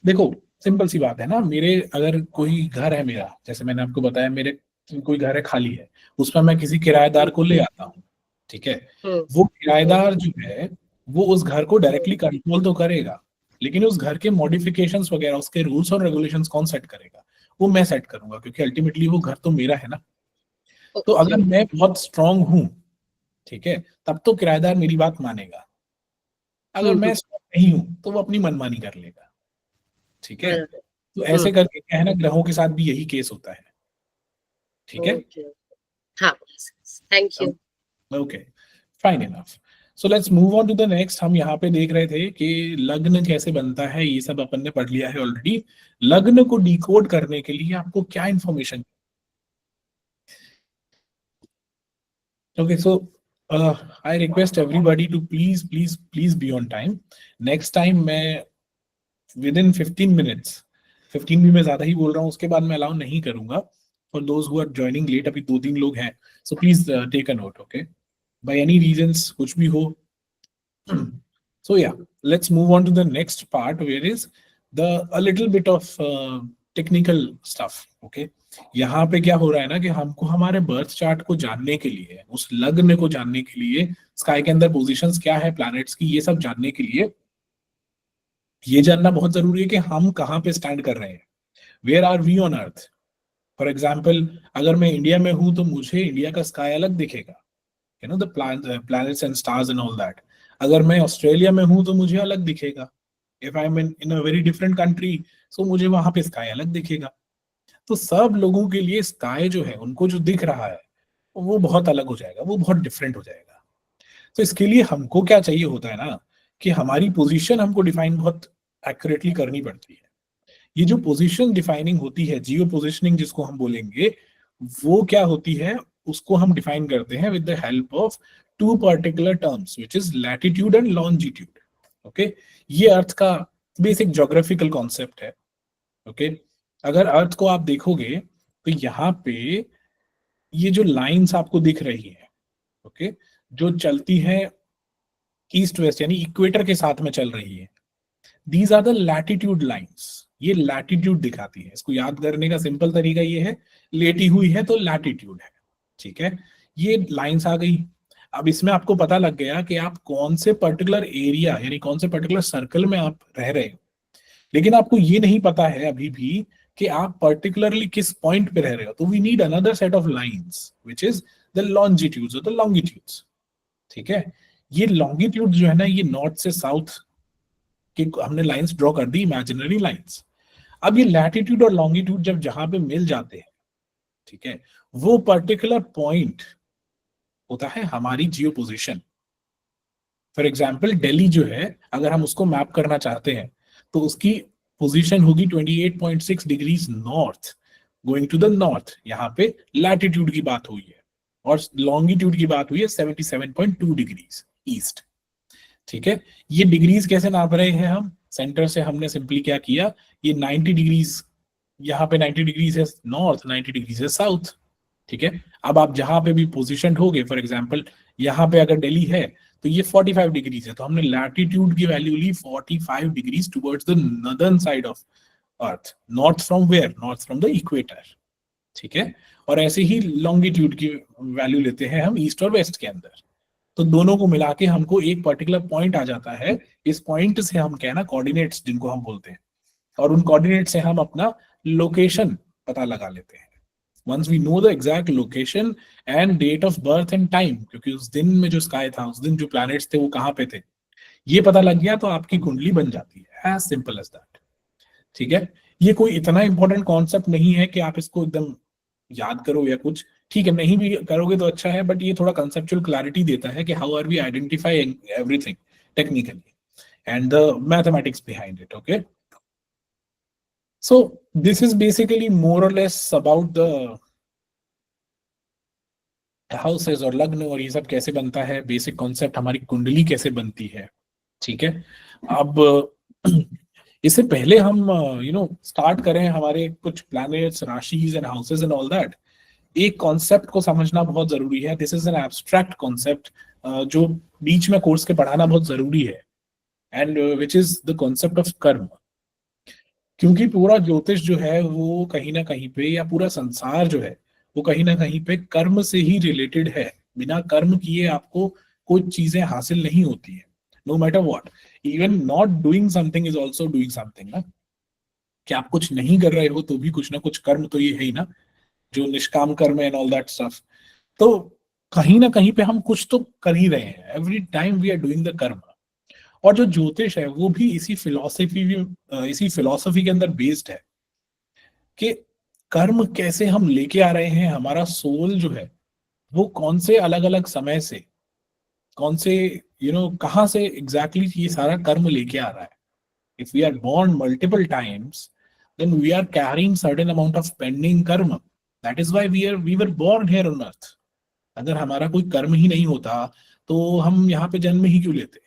देखो सिंपल सी बात है ना, मेरे अगर कोई घर है मेरा, जैसे मैंने आपको बताया मेरे कोई घर है खाली है, उसमें मैं किसी किराएदार को ले आता हूँ, ठीक है, वो किराएदार जो है वो उस घर को डायरेक्टली कंट्रोल तो करेगा, लेकिन उस घर के मॉडिफिकेशंस वगैरह उसके रूल्स और रेगुलेशंस कौन सेट करेगा? वो मैं सेट करूंगा, क्योंकि अल्टीमेटली वो घर तो मेरा है ना। तो अगर मैं बहुत स्ट्रांग हूं, ठीक है, तब तो किराएदार मेरी बात मानेगा। अगर मैं स्ट्रांग नहीं हूं तो वो अपनी मनमानी कर लेगा, ठीक है। तो ऐसे करके क्या है ना, ग्रहों के साथ भी यही केस होता है, ठीक है। हाँ, thank you. Okay, fine enough. So let's move on to the next. हम यहाँ पे देख रहे थे कि लग्न कैसे बनता है, ये सब अपन ने पढ़ लिया है ऑलरेडी। लग्न को डिकोड करने के लिए आपको क्या information? Okay, so I request everybody to please please please be on time. Next time मैं विद इन 15 मिनट्स, 15 भी मैं ज्यादा ही बोल रहा हूँ, उसके बाद मैं अलाउ नहीं करूंगा for those who are joining late. अभी 2-3 लोग हैं, so please take a note, okay, by any reasons कुछ भी हो। So yeah, let's move on to the next part, where is a little bit of technical stuff, okay? यहाँ पे क्या हो रहा है ना कि हमको हमारे बर्थ चार्ट को जानने के लिए, उस लग्न को जानने के लिए, स्काई के अंदर पोजीशंस क्या है प्लैनेट्स की, ये सब जानने के लिए ये जानना बहुत जरूरी है कि हम कहाँ पे स्टैंड कर रहे हैं, where are we on earth. For example, अगर मैं इंडिया में हूं तो मुझे इंडिया का स्काई अलग दिखेगा, you know, the planets and stars and all that. अगर मैं ऑस्ट्रेलिया में हूं तो मुझे अलग दिखेगा। If I am in a very different country, so मुझे वहां पे स्काई अलग दिखेगा। तो सब लोगों के लिए स्काई जो है, उनको जो दिख रहा है वो बहुत अलग हो जाएगा, वो बहुत डिफरेंट हो जाएगा। तो इसके लिए हमको क्या चाहिए होता है ना, कि हमारी पोजीशन हमको डिफाइन बहुत एक्यूरेटली करनी पड़ती है। ये जो पोजीशन डिफाइनिंग होती है, जियो पोजिशनिंग जिसको हम बोलेंगे, वो क्या होती है, उसको हम डिफाइन करते हैं with the help of 2 particular terms, which is latitude and longitude, okay. ये अर्थ का बेसिक ज्योग्राफिकल कॉन्सेप्ट है, ओके। अगर अर्थ को आप देखोगे तो यहाँ पे ये जो लाइंस आपको दिख रही है, ओके, जो चलती है ईस्ट वेस्ट यानी इक्वेटर के साथ में चल रही है, these are the latitude lines. ये लैटिट्यूड दिखाती है। इसको याद करने का सिंपल तरीका ये है, लेटी हुई है तो लैटिट्यूड है, ठीक है। ये लाइंस आ गई। अब इसमें आपको पता लग गया कि आप कौन से पर्टिकुलर एरिया यानी कौन से पर्टिकुलर सर्कल में आप रह रहे हो, लेकिन आपको ये नहीं पता है अभी भी कि आप पर्टिकुलरली किस पॉइंट पे रह रहे हो। तो we need another set of lines which is the longitudes और द लॉन्गिट्यूड्स, ठीक है। ये लॉन्गिट्यूड जो है ना, ये नॉर्थ से साउथ कि हमने लाइंस ड्रॉ कर दी, इमेजिनरी लाइंस। अब ये लैटिट्यूड और लॉन्गिट्यूड जब जहां पे मिल जाते हैं, ठीक है, वो पर्टिकुलर पॉइंट होता है हमारी जियो पोजिशन। फॉर एग्जाम्पल, दिल्ली जो है, अगर हम उसको मैप करना चाहते हैं तो उसकी पोजीशन होगी 28.6 degrees north, going to the north. यहाँ पे लैटिट्यूड की बात हुई है, और लॉन्गिट्यूड की बात हुई है 77.2 डिग्रीज ईस्ट, ठीक है। ये डिग्रीज कैसे नाप रहे हैं हम? सेंटर से हमने सिंपली क्या किया, ये 90 डिग्रीज, यहाँ पे 90 डिग्रीज है नॉर्थ, 90 डिग्रीज है साउथ, ठीक है। अब आप जहां पे भी पोजीशन होगे, फॉर एग्जांपल यहाँ पे अगर दिल्ली है तो ये 45 डिग्रीज है, तो हमने लैटिट्यूड की वैल्यू ली 45 degrees towards the northern side of earth. North from where? North from the equator, ठीक है। और ऐसे ही लॉन्गिट्यूड की वैल्यू लेते हैं हम ईस्ट और वेस्ट के अंदर। तो दोनों को मिला के हमको एक पर्टिकुलर पॉइंट आ जाता है। इस पॉइंट से हम क्या है ना, कोऑर्डिनेट्स जिनको हम बोलते हैं, और उन कोऑर्डिनेट से हम अपना लोकेशन पता लगा लेते हैं। Once we know the exact location and date of birth and time, क्योंकि उस दिन में जो स्काई था, उस दिन जो प्लैनेट्स थे वो कहाँ पे थे, ये पता लग गया तो आपकी कुंडली बन जाती है। as simple as that, ठीक है। ये कोई इतना इंपॉर्टेंट कॉन्सेप्ट नहीं है कि आप इसको एकदम याद करो या कुछ, ठीक है, नहीं भी करोगे तो अच्छा है, बट ये थोड़ा कंसेप्चुअल क्लैरिटी देता है कि how are we identifying everything technically and the mathematics behind it, okay. So this is basically more or less about the houses और लग्न और ये सब कैसे बनता है, बेसिक कॉन्सेप्ट, हमारी कुंडली कैसे बनती है, ठीक है। अब इससे पहले हम स्टार्ट करें हमारे कुछ planets, राशिज and houses and all that, एक कॉन्सेप्ट को समझना बहुत जरूरी है. This is an abstract concept जो बीच में कोर्स के पढ़ाना बहुत जरूरी है, and which is the concept of कर्म. क्योंकि पूरा ज्योतिष जो है वो कहीं ना कहीं पे, या पूरा संसार जो है वो कहीं ना कहीं पे कर्म से ही रिलेटेड है. बिना कर्म किए आपको कुछ चीजें हासिल नहीं होती है, no matter what. Even not doing something is also doing something ना. कि आप कुछ नहीं कर रहे हो तो भी कुछ ना कुछ कर्म तो ये है ही ना, जो निष्काम कर्म एंड ऑल दैट स्टफ. तो कहीं ना कहीं पे हम कुछ तो कर ही रहे हैं. Every time we are doing the karma. और जो ज्योतिष है वो भी इसी फिलॉसफी के अंदर बेस्ड है कि कर्म कैसे हम लेके आ रहे हैं. हमारा सोल जो है वो कौन से अलग अलग समय से, कौन से कहाँ से एग्जैक्टली ये सारा कर्म लेके आ रहा है. If we are born multiple times, then we are carrying certain amount of pending karma. That is why we were born here on earth. अगर हमारा कोई कर्म ही नहीं होता तो हम यहाँ पे जन्म ही क्यों लेते.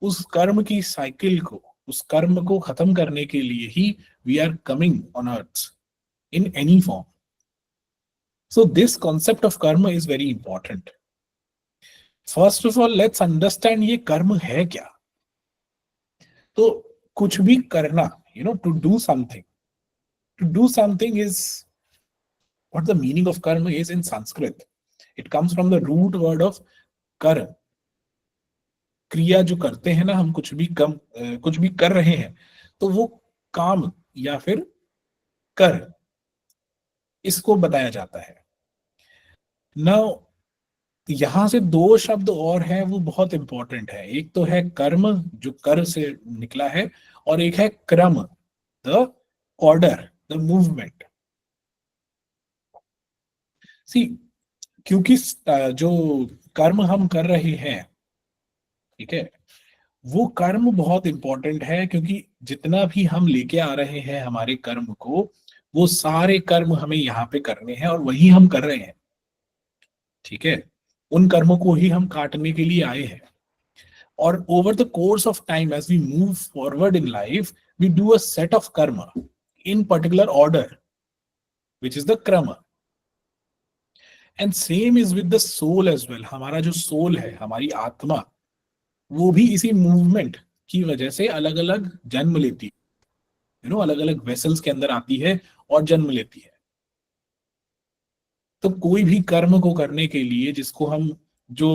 उस कर्म की साइकिल को, उस कर्म को खत्म करने के लिए ही we are coming on earth in any form. So this concept of karma is very important. First of all let's understand ये कर्म है क्या. तो कुछ भी करना, to do something is what the meaning of karma is in Sanskrit. It comes from the root word of kar. क्रिया जो करते हैं ना हम, कुछ भी कर रहे हैं तो वो काम या फिर कर, इसको बताया जाता है. Now यहां से दो शब्द और हैं, वो बहुत इंपॉर्टेंट है. एक तो है कर्म जो कर से निकला है, और एक है क्रम, द ऑर्डर, द मूवमेंट. सी, क्योंकि जो कर्म हम कर रहे हैं, ठीक है, वो कर्म बहुत इंपॉर्टेंट है. क्योंकि जितना भी हम लेके आ रहे हैं हमारे कर्म को, वो सारे कर्म हमें यहाँ पे करने हैं और वही हम कर रहे हैं. ठीक है, उन कर्मों को ही हम काटने के लिए आए हैं. और over the course of time, as we move forward in life, we do a set of karma in particular order, which is the kram. And same is with the soul as well. हमारा जो सोल है, हमारी आत्मा, वो भी इसी movement की वजह से अलग अलग जन्म लेती है, अलग अलग वेसल्स के अंदर आती है और जन्म लेती है. तो कोई भी कर्म को करने के लिए, जिसको हम जो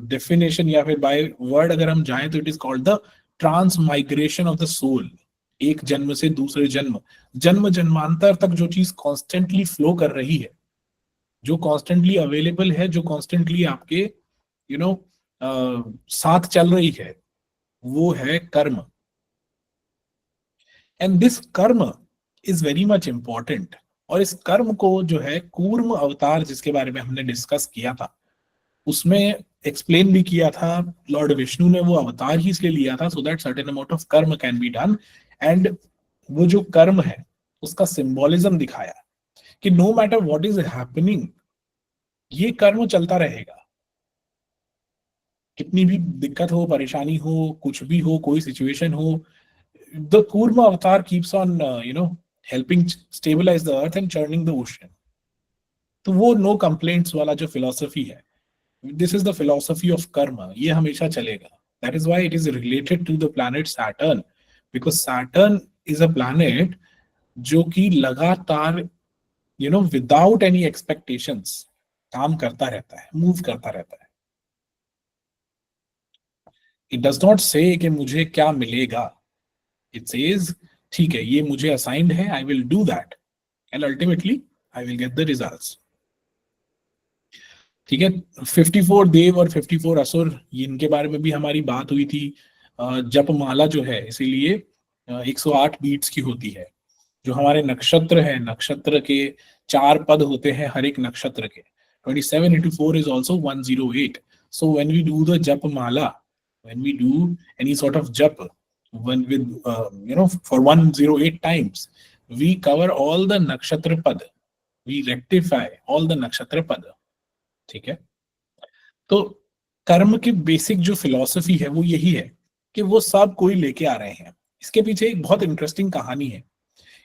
डेफिनेशन या फिर बाय वर्ड अगर हम जाएं, तो it is called the transmigration of the soul. एक जन्म से दूसरे जन्म, जन्म जन्मांतर तक जो चीज कॉन्स्टेंटली फ्लो कर रही है, जो कॉन्स्टेंटली अवेलेबल है, जो कॉन्स्टेंटली आपके साथ चल रही है, वो है कर्म. एंड दिस कर्म इज वेरी मच इंपॉर्टेंट. और इस कर्म को जो है कूर्म अवतार, जिसके बारे में हमने डिस्कस किया था, उसमें एक्सप्लेन भी किया था, लॉर्ड विष्णु ने वो अवतार ही इसलिए लिया था, so that certain amount of karma can be done. And वो जो कर्म है उसका सिंबॉलिज्म दिखाया कि no matter what is happening, ये कर्म चलता रहेगा. कितनी भी दिक्कत हो, परेशानी हो, कुछ भी हो, कोई सिचुएशन हो, द कूर्म अवतार keeps on helping stabilize the earth and churning the ocean. तो वो नो कंप्लेंट्स वाला जो फिलॉसफी है, this is the philosophy of karma, ये हमेशा चलेगा. That is why it is related to the planet Saturn, because Saturn is a planet जो कि लगातार विदाउट एनी एक्सपेक्टेशंस काम करता रहता है, मूव करता रहता है. इट डज नॉट से कि मुझे क्या मिलेगा. इट सेज ठीक है, ये मुझे असाइंड है, I will do that and ultimately I will get the results. ठीक है, 54 देव और 54 असुर, इनके बारे में भी हमारी बात हुई थी. जपमाला जो है, इसीलिए 108 बीट्स की होती है. जो हमारे नक्षत्र है, नक्षत्र के 4 पद होते हैं हर एक नक्षत्र के. 27 into 4 is also 108. So when we do the Japmala, when we do any sort of jap, when with for 108 times, we cover all the nakshatra pad, we rectify all the nakshatra pad. ठीक है, तो कर्म की basic जो philosophy है वो यही है कि वो सब कोई लेके आ रहे हैं. इसके पीछे एक बहुत इंटरेस्टिंग कहानी है।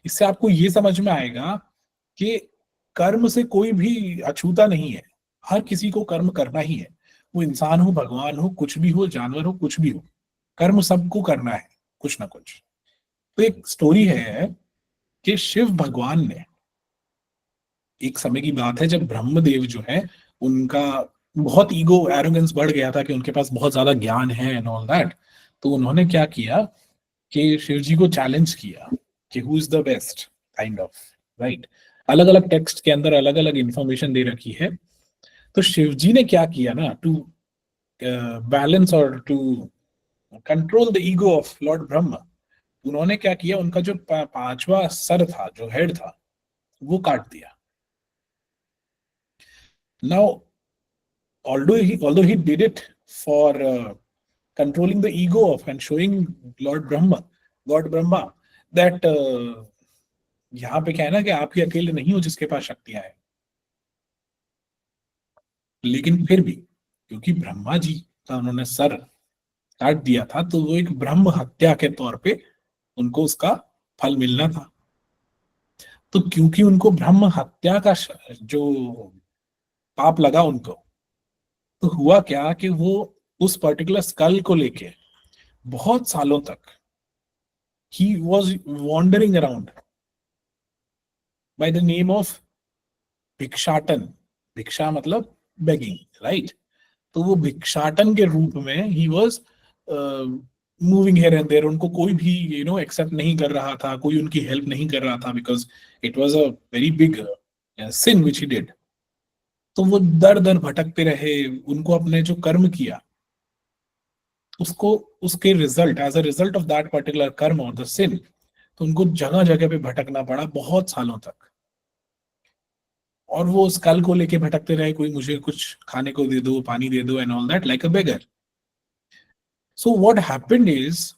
इससे आपको ये समझ में आएगा कि कर्म से कोई भी अछूता नहीं है, हर किसी को कर्म करना ही है। वो इंसान हो, भगवान हो, कुछ भी हो, जानवर हो, कुछ भी हो, कर्म सबको करना है कुछ ना कुछ। तो एक स्टोरी है कि शिव भगवान ने, एक समय की बात है जब ब्रह्मदेव जो है उनका बहुत ईगो एरोगेंस बढ़ गया था कि उनके पास बहुत ज्यादा ज्ञान है एंड ऑल दैट। तो उन्होंने क्या किया कि शिव जी को चैलेंज किया कि who is the best, kind of, right. अलग अलग टेक्स्ट के अंदर अलग अलग इंफॉर्मेशन दे रखी है। तो शिव जी ने क्या किया ना, टू बैलेंस और to control the ego of lord Brahma, उन्होंने क्या किया, उनका जो पांचवा सर था, जो हेड था, वो काट दिया। Now although he did it for controlling the ego of and showing God Brahma that यहाँ पे क्या है ना कि आप ही अकेले नहीं हो जिसके पास शक्तियां हैं, लेकिन फिर भी क्योंकि ब्रह्मा जी का उन्होंने सर काट दिया था, तो वो एक ब्रह्म हत्या के तौर पे उनको उसका फल मिलना था। तो क्योंकि उनको ब्रह्म हत्या का जो पाप लगा उनको, तो हुआ क्या कि वो उस पर्टिकुलर स्कल को लेके बहुत सालों तक he was wandering around by the name of भिक्षाटन। भिक्षा मतलब बेगिंग, राइट। तो वो भिक्षाटन के रूप में ही was moving here and there. उनको कोई भी एक्सेप्ट नहीं कर रहा था, कोई उनकी हेल्प नहीं कर रहा था, because it was a very big sin which he did. तो वो दर दर भटकते रहे, उनको अपने जो कर्म किया उसको, उसके result, as a result of that particular karma और द सिन, तो उनको जगह जगह पे भटकना पड़ा बहुत सालों तक। और वो उस कल को लेके भटकते रहे, कोई मुझे कुछ खाने को दे दो, पानी दे दो and all that, like a beggar. So what happened is,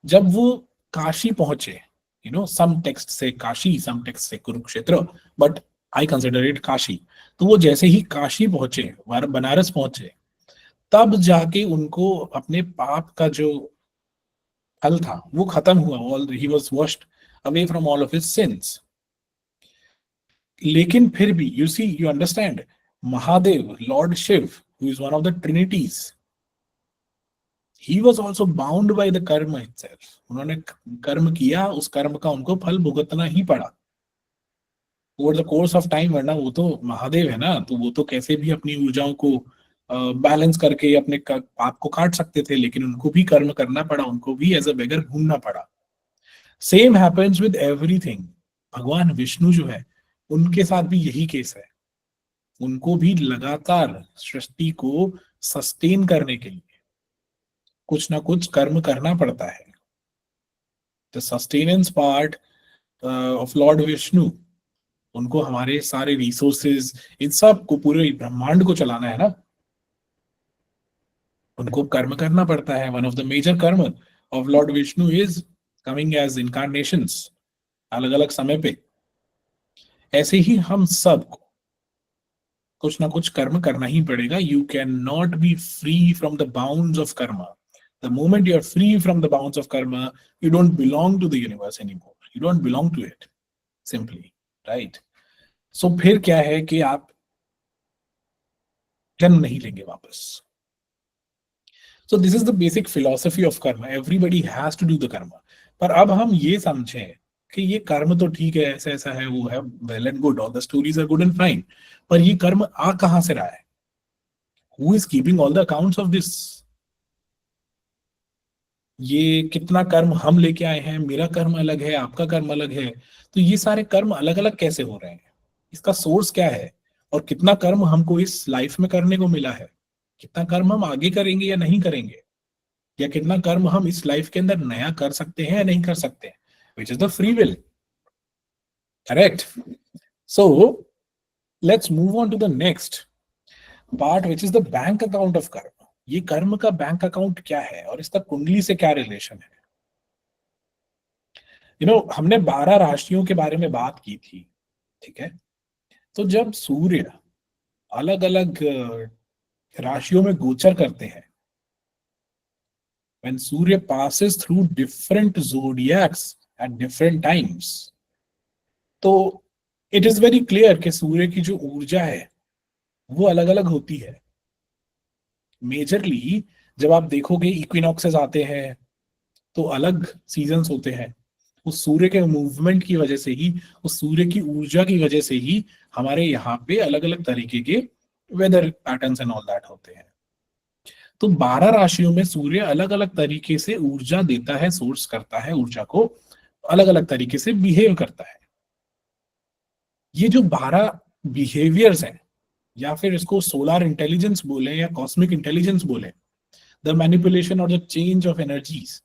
जब वो काशी पहुंचे, सम टेक्स्ट से काशी, सम टेक्स्ट से Kurukshetra, but I consider it Kashi. तो वो जैसे ही काशी पहुंचे, बनारस पहुंचे, तब जाके उनको अपने पाप का जो फल था वो खत्म हुआ। All he was washed away from all of his sins. लेकिन फिर भी you understand, Mahadev, lord Shiva, who is one of the trinities, he was also bound by the karma itself। उन्होंने कर्म किया, उस कर्म का उनको फल भुगतना ही पड़ा over the course of time. वरना वो तो महादेव है ना, तो वो तो कैसे भी अपनी ऊर्जाओं को बैलेंस करके अपने पाप को काट सकते थे, लेकिन उनको भी कर्म करना पड़ा, उनको भी एज अ बेगर घूमना पड़ा। Same happens with everything. भगवान विष्णु जो है, उनके साथ भी यही केस है। उनको भी लगातार सृष्टि को सस्टेन करने के लिए कुछ ना कुछ कर्म करना पड़ता है। The sustenance part of lord Vishnu, उनको हमारे सारे रिसोर्सेज, इन सब को, पूरे ब्रह्मांड को चलाना है ना, उनको कर्म करना पड़ता है। One of the major karma of lord Vishnu is coming as incarnations अलग अलग समय पे। ऐसे ही हम सब को कुछ ना कुछ कर्म करना ही पड़ेगा। You can not be free from the bounds of Karma. The moment you are free from the bounds of karma, you don't belong to the universe anymore. You don't belong to it, simply, right? So फिर क्या है कि आप जन्म नहीं लेंगे वापस। So this is the basic philosophy of karma. Everybody has to do the karma. पर अब हम ये समझें कि ये कर्म तो ठीक है, ऐसा ऐसा है, वो है, well and good, all the stories are good and fine, पर ये कर्म आ कहां से रहा है? Who is keeping all the accounts of this? ये कितना कर्म हम लेके आए हैं, मेरा कर्म अलग है, आपका कर्म अलग है, तो ये सारे कर्म अलग अलग कैसे हो रहे हैं? इसका सोर्स क्या है? और कितना कर्म हमको इस लाइफ में करने को मिला है? कितना कर्म हम आगे करेंगे या नहीं करेंगे? या कितना कर्म हम इस लाइफ के अंदर नया कर सकते हैं या नहीं कर सकते? Which is the free will, correct? So let's move on to the next part, which is the bank account of karma. ये कर्म का बैंक अकाउंट क्या है और इसका कुंडली से क्या रिलेशन है? हमने 12 राशियों के बारे में बात की थी, ठीक है? तो जब सूर्य अलग अलग राशियों में गोचर करते हैं, when Surya passes through different zodiacs at different times, तो it is very clear कि सूर्य की जो ऊर्जा है वो अलग अलग होती है. मेजरली जब आप देखोगे इक्विनॉक्सेस आते हैं तो अलग सीजन्स होते हैं. उस सूर्य के मूवमेंट की वजह से ही, उस सूर्य की ऊर्जा की वजह से ही हमारे यहाँ पे अलग अलग तरीके के weather patterns and all that होते हैं. तो 12 राशियों में सूर्य अलग अलग तरीके से ऊर्जा देता है, सोर्स करता है ऊर्जा को, अलग अलग तरीके से बिहेव करता है. ये जो 12 बिहेवियर्स हैं, या फिर इसको सोलर इंटेलिजेंस बोले या कॉस्मिक इंटेलिजेंस बोले, द मैनिपुलेशन और the change of energies,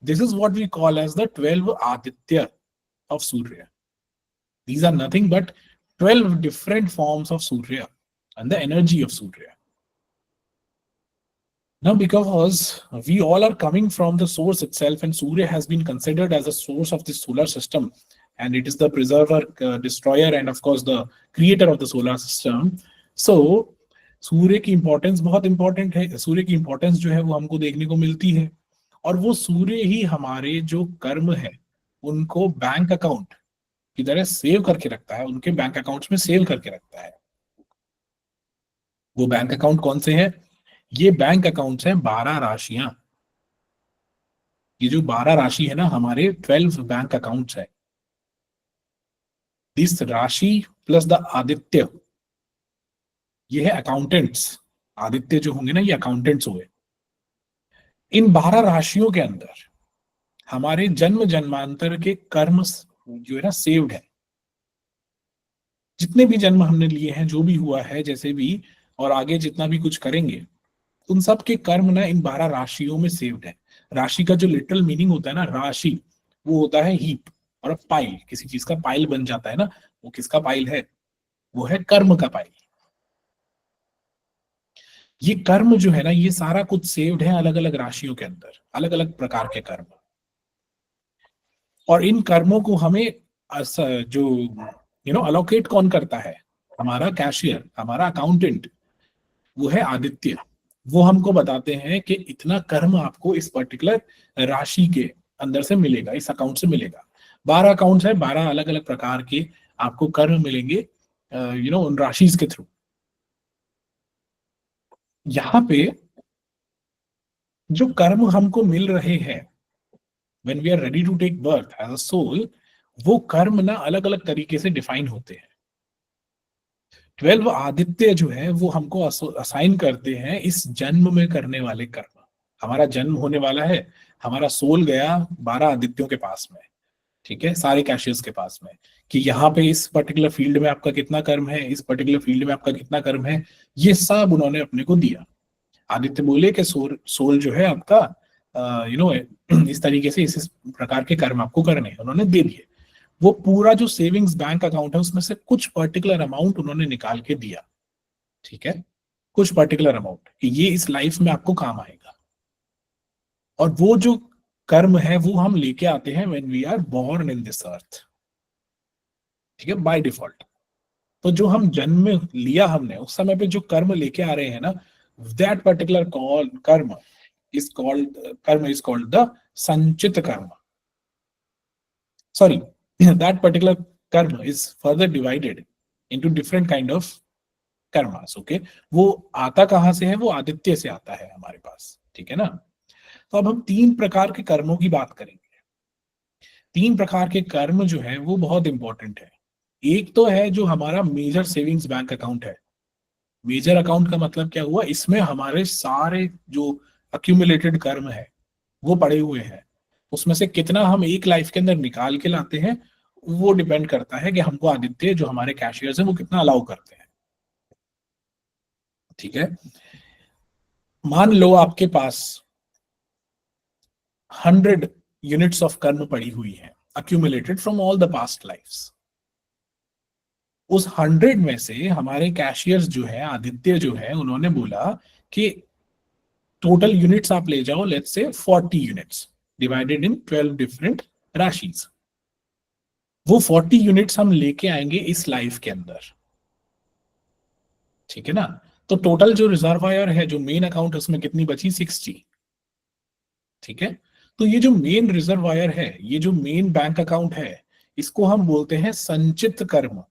this is what we call as the 12 Aditya of Surya. These are nothing but 12 different forms of Surya and the energy of Surya. Now, because we all are coming from the source itself, and Surya has been considered as a source of the solar system, and it is the preserver, destroyer, and of course the creator of the solar system. So, सूर्य की importance बहुत important है. सूर्य की importance जो है वो हमको देखने को मिलती है, और वो सूर्य ही हमारे जो कर्म है उनको बैंक अकाउंट की तरह सेव करके रखता है, उनके बैंक अकाउंट्स में सेव करके रखता है. वो बैंक अकाउंट कौन से हैं? ये बैंक अकाउंट्स हैं 12 राशियां. ये जो 12 राशि है ना, हमारे 12 बैंक अकाउंट्स है. दिस राशि प्लस द आदित्य, ये है अकाउंटेंट्स. आदित्य जो होंगे ना, ये अकाउंटेंट्स हुए. इन 12 राशियों के अंदर हमारे जन्म जन्मांतर के कर्म जो है ना सेव्ड है. जितने भी जन्म हमने लिए हैं, जो भी हुआ है, जैसे भी, और आगे जितना भी कुछ करेंगे, उन सब के कर्म ना इन 12 राशियों में सेव्ड है. राशि का जो लिटरल मीनिंग होता है ना, राशि, वो होता है हीप और पाइल. किसी चीज का पाइल बन जाता है ना, वो किसका पाइल है? वो है कर्म का पाइल. ये कर्म जो है ना, ये सारा कुछ सेव्ड है अलग अलग राशियों के अंदर, अलग अलग प्रकार के कर्म. और इन कर्मों को हमें जो अलोकेट कौन करता है? हमारा कैशियर, हमारा अकाउंटेंट, वो है आदित्य. वो हमको बताते हैं कि इतना कर्म आपको इस पर्टिकुलर राशि के अंदर से मिलेगा, इस अकाउंट से मिलेगा. 12 अकाउंट्स है, 12 अलग अलग प्रकार के आपको कर्म मिलेंगे उन राशिज के थ्रू. यहाँ पे जो कर्म हमको मिल रहे हैं when we are ready to take birth as a soul, वो कर्म ना अलग अलग तरीके से डिफाइन होते हैं. 12 आदित्य जो है वो हमको असाइन करते हैं इस जन्म में करने वाले कर्म. हमारा जन्म होने वाला है, हमारा सोल गया 12 आदित्यों के पास में, ठीक है, सारे कैशियर्स के पास में, कि यहाँ पे इस पर्टिकुलर फील्ड में आपका कितना कर्म है, इस पर्टिकुलर फील्ड में आपका कितना कर्म है, ये सब उन्होंने अपने को दिया. आदित्य बोले कि सोल जो है आपका इस तरीके से इस प्रकार के कर्म आपको करने हैं, उन्होंने दे दिए. वो पूरा जो सेविंग्स बैंक अकाउंट है उसमें से कुछ पर्टिकुलर अमाउंट उन्होंने निकाल के दिया, ठीक है, कुछ पर्टिकुलर अमाउंट कि ये इस लाइफ में आपको काम आएगा. और वो जो कर्म है वो हम लेके आते हैं when we are born in this earth, ठीक है, बाय डिफॉल्ट. तो जो हम जन्म में लिया हमने, उस समय पे जो कर्म लेके आ रहे हैं ना, दैट पर्टिकुलर कर्म is called the sanchit karma. Sorry, that particular karma is further divided into different kind of karmas. Okay, वो आता कहां से है? वो आदित्य से आता है हमारे पास, ठीक है ना. तो अब हम 3 प्रकार के कर्मों की बात करेंगे. 3 प्रकार के कर्म जो है वो बहुत इंपॉर्टेंट है. एक तो है जो हमारा मेजर सेविंग्स बैंक अकाउंट है. मेजर अकाउंट का मतलब क्या हुआ? इसमें हमारे सारे जो अक्यूमुलेटेड कर्म है वो पड़े हुए हैं. उसमें से कितना हम एक लाइफ के अंदर निकाल के लाते हैं वो डिपेंड करता है कि हमको आदित्य जो हमारे कैशियर्स हैं वो कितना अलाउ करते हैं, ठीक है. मान लो आपके पास 100 यूनिट्स ऑफ कर्म पड़ी हुई है, accumulated from all the past lifes. उस 100 में से हमारे कैशियर्स जो है, आदित्य जो है, उन्होंने बोला कि टोटल यूनिट्स आप ले जाओ, let's say 40 units divided in 12 different rashis. वो 40 यूनिट्स हम लेके आएंगे इस लाइफ के अंदर, ठीक है ना. तो टोटल जो रिजर्वायर है, जो मेन अकाउंट, उसमें कितनी बची? 60, ठीक है, तो ये जो मेन रिजर्वायर है, ये जो मेन बैंक अकाउंट है, इसको हम बोलते हैं संचित कर्म।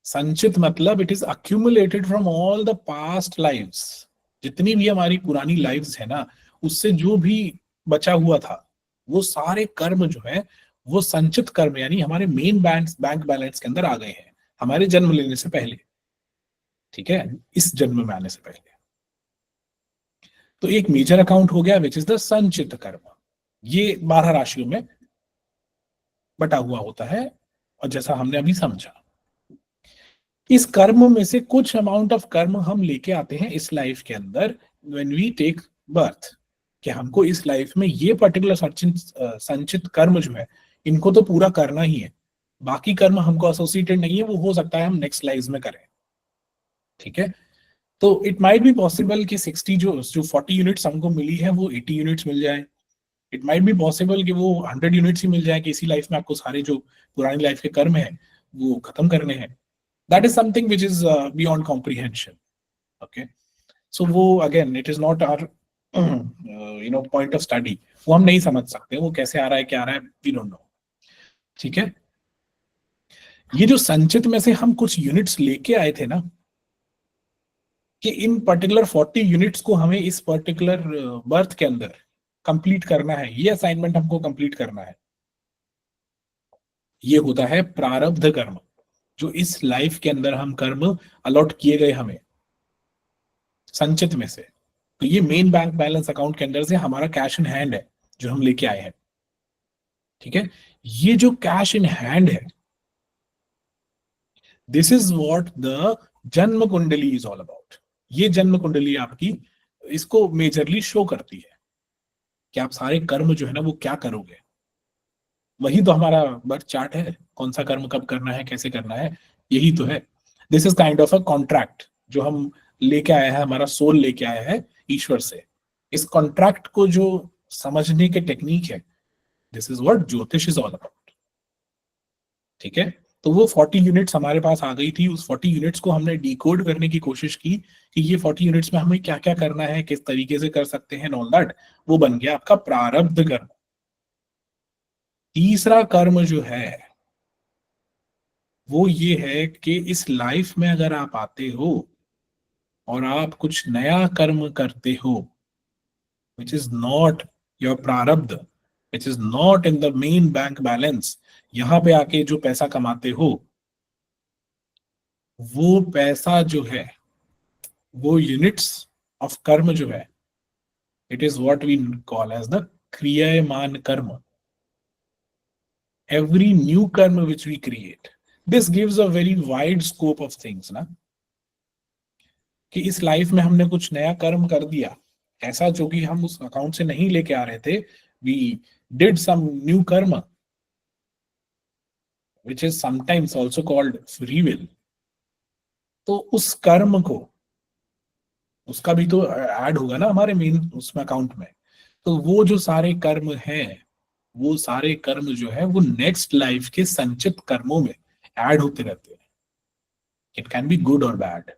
संचित मतलब it is accumulated from all the past lives, जितनी भी हमारी पुरानी लाइव्स है ना, उससे जो भी बचा हुआ था वो सारे कर्म जो है वो संचित कर्म यानी हमारे मेन बैंक बैलेंस के अंदर आ गए हैं हमारे जन्म लेने से पहले। ठीक है, इस जन्म में आने से पहले। तो एक मेजर अकाउंट हो गया विच इज द संचित कर्म। ये 12 राशियों में बटा हुआ होता है, और जैसा हमने अभी समझा, इस कर्म में से कुछ अमाउंट ऑफ कर्म हम लेके आते हैं इस लाइफ के अंदर व्हेन वी टेक बर्थ, कि हमको इस लाइफ में ये पर्टिकुलर संचित कर्म जो है इनको तो पूरा करना ही है, बाकी कर्म हमको एसोसिएटेड नहीं है, वो हो सकता है हम नेक्स्ट लाइफ में करें। ठीक है, तो इट माइट बी पॉसिबल कि 60 जो 40 यूनिट्स हमको मिली है वो 80 यूनिट्स मिल जाए। इट माइट बी पॉसिबल कि वो 100 यूनिट्स ही मिल जाए, कि इसी लाइफ में आपको सारे जो पुरानी लाइफ के कर्म है वो खत्म करने हैं। That is something which is beyond comprehension. Okay, so वो again it is not our point of study, वो हम नहीं समझ सकते वो कैसे आ रहा है, क्या आ रहा है, वी डोंट नो। ठीक है, ये जो संचित में से हम कुछ यूनिट्स लेके आए थे ना, कि इन पर्टिकुलर 40 यूनिट्स को हमें इस पर्टिकुलर बर्थ के अंदर कंप्लीट करना है, ये असाइनमेंट हमको कंप्लीट करना है, ये होता है प्रारब्ध कर्म। जो इस लाइफ के अंदर हम कर्म अलॉट किए गए हमें संचित में से, तो ये मेन बैंक बैलेंस अकाउंट के अंदर से हमारा कैश इन हैंड है जो हम लेके आए हैं। ठीक है, ये जो कैश इन हैंड है, दिस इज व्हाट द जन्म कुंडली इज ऑल अबाउट। ये जन्म कुंडली आपकी इसको मेजरली शो करती है कि आप सारे कर्म जो है ना वो क्या करोगे। वही तो हमारा बर्थ चार्ट है, कौन सा कर्म कब करना है, कैसे करना है, यही तो है। This is kind of a contract जो हम लेके आया है, हमारा सोल लेके आया है ईश्वर से। इस कॉन्ट्रैक्ट को जो समझने के टेक्निक है, दिस इज व्हाट ज्योतिष इज ऑल अबाउट। ठीक है, तो वो 40 यूनिट्स हमारे पास आ गई थी, उस 40 यूनिट्स को हमने डिकोड करने की कोशिश की कि ये 40 यूनिट्स में हमें क्या क्या करना है, किस तरीके से कर सकते हैं, ऑल दैट। वो बन गया आपका प्रारब्ध कर्म। तीसरा कर्म जो है वो ये है कि इस लाइफ में अगर आप आते हो और आप कुछ नया कर्म करते हो विच इज नॉट योर प्रारब्ध, which is not in the main bank balance, यहां पे आके जो पैसा कमाते हो, वो पैसा जो है, वो यूनिट्स ऑफ कर्म जो है, it is what we call as the kriyaman karma. Every new karma which we create, this gives a very wide scope of things ना, कि इस लाइफ में हमने कुछ नया कर्म कर दिया ऐसा जो कि हम उस अकाउंट से नहीं लेके आ रहे थे, वी डिड सम न्यू कर्म which is sometimes also called free will। तो उस कर्म को, उसका भी तो ऐड होगा ना हमारे मेन उसमें अकाउंट में। तो वो जो सारे कर्म हैं, वो सारे कर्म जो है वो नेक्स्ट लाइफ के संचित कर्मों में ऐड होते रहते हैं। इट कैन बी गुड और बैड।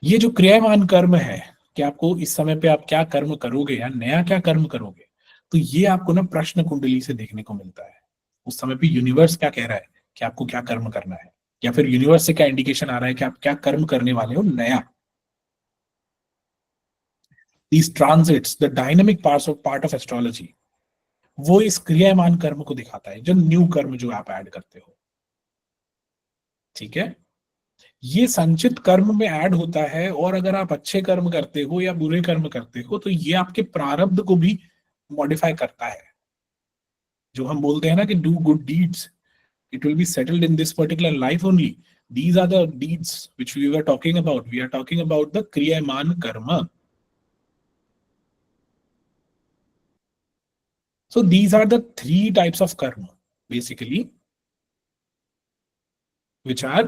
ये जो क्रियामान कर्म है कि आपको इस समय पे आप क्या कर्म करोगे या नया क्या कर्म करोगे, तो ये आपको ना प्रश्न कुंडली से देखने को मिलता है। उस समय पे यूनिवर्स क्या कह रहा है कि आपको क्या कर्म करना है, या फिर यूनिवर्स से क्या इंडिकेशन आ रहा है कि आप क्या कर्म करने वाले हो नया। These transits, the dynamic part of astrology, वो इस क्रियामान कर्म को दिखाता है, जो न्यू कर्म जो आप ऐड करते हो। ठीक है, ये संचित कर्म में ऐड होता है, और अगर आप अच्छे कर्म करते हो या बुरे कर्म करते हो तो ये आपके प्रारब्ध को भी मॉडिफाई करता है। जो हम बोलते हैं ना कि do good deeds, it will be settled in this particular life only. These are the deeds which we were talking about. We are talking about the kriyaman karma. So these are the 3 types of karma basically which are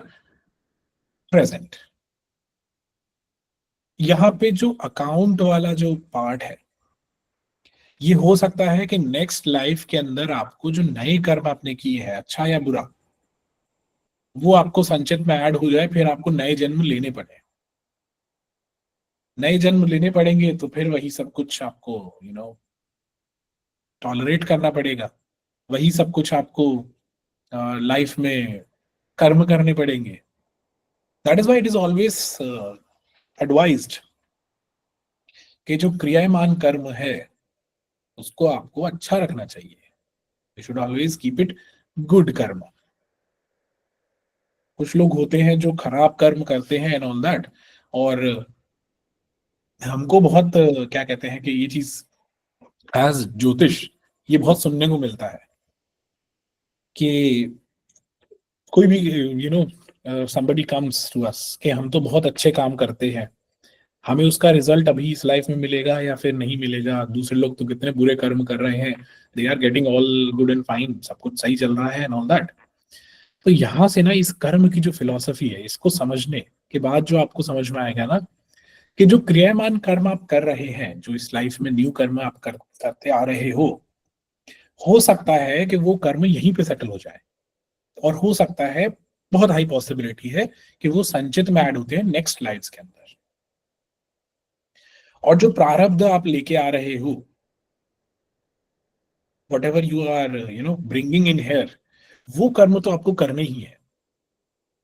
present. यहाँ पे जो account वाला जो part है, ये हो सकता है कि नेक्स्ट लाइफ के अंदर आपको जो नए कर्म आपने किए हैं, अच्छा या बुरा, वो आपको संचित में ऐड हो जाए, फिर आपको नए जन्म लेने पड़े। नए जन्म लेने पड़ेंगे तो फिर वही सब कुछ आपको टॉलरेट करना पड़ेगा, वही सब कुछ आपको लाइफ में कर्म करने पड़ेंगे. That is why it is always advised कि जो क्रियामान कर्म है उसको आपको अच्छा रखना चाहिए. You should always keep it good कर्म. कुछ लोग होते हैं जो खराब कर्म करते हैं एंड ऑल दैट, और हमको बहुत क्या कहते हैं कि ये चीज एज ज्योतिष ये बहुत सुनने को मिलता है कि कोई भी somebody comes to us कि हम तो बहुत अच्छे काम करते हैं, हमें उसका रिजल्ट अभी इस लाइफ में मिलेगा या फिर नहीं मिलेगा, दूसरे लोग तो कितने बुरे कर्म कर रहे हैं, they are getting all good and fine, सब कुछ सही चल रहा है एंड ऑल दैट. तो यहाँ से ना इस कर्म की जो फिलॉसफी है इसको समझने के बाद जो आपको समझ में आएगा ना कि जो क्रियामान कर्म आप कर रहे हैं, जो इस लाइफ में न्यू कर्म आप करते आ रहे हो सकता है कि वो कर्म यहीं पे सेटल हो जाए, और हो सकता है, बहुत हाई पॉसिबिलिटी है कि वो संचित में ऐड होते हैं नेक्स्ट लाइफ्स के अंदर. और जो प्रारब्ध आप लेके आ रहे हो, whatever you are bringing in here, वो कर्म तो आपको करने ही है.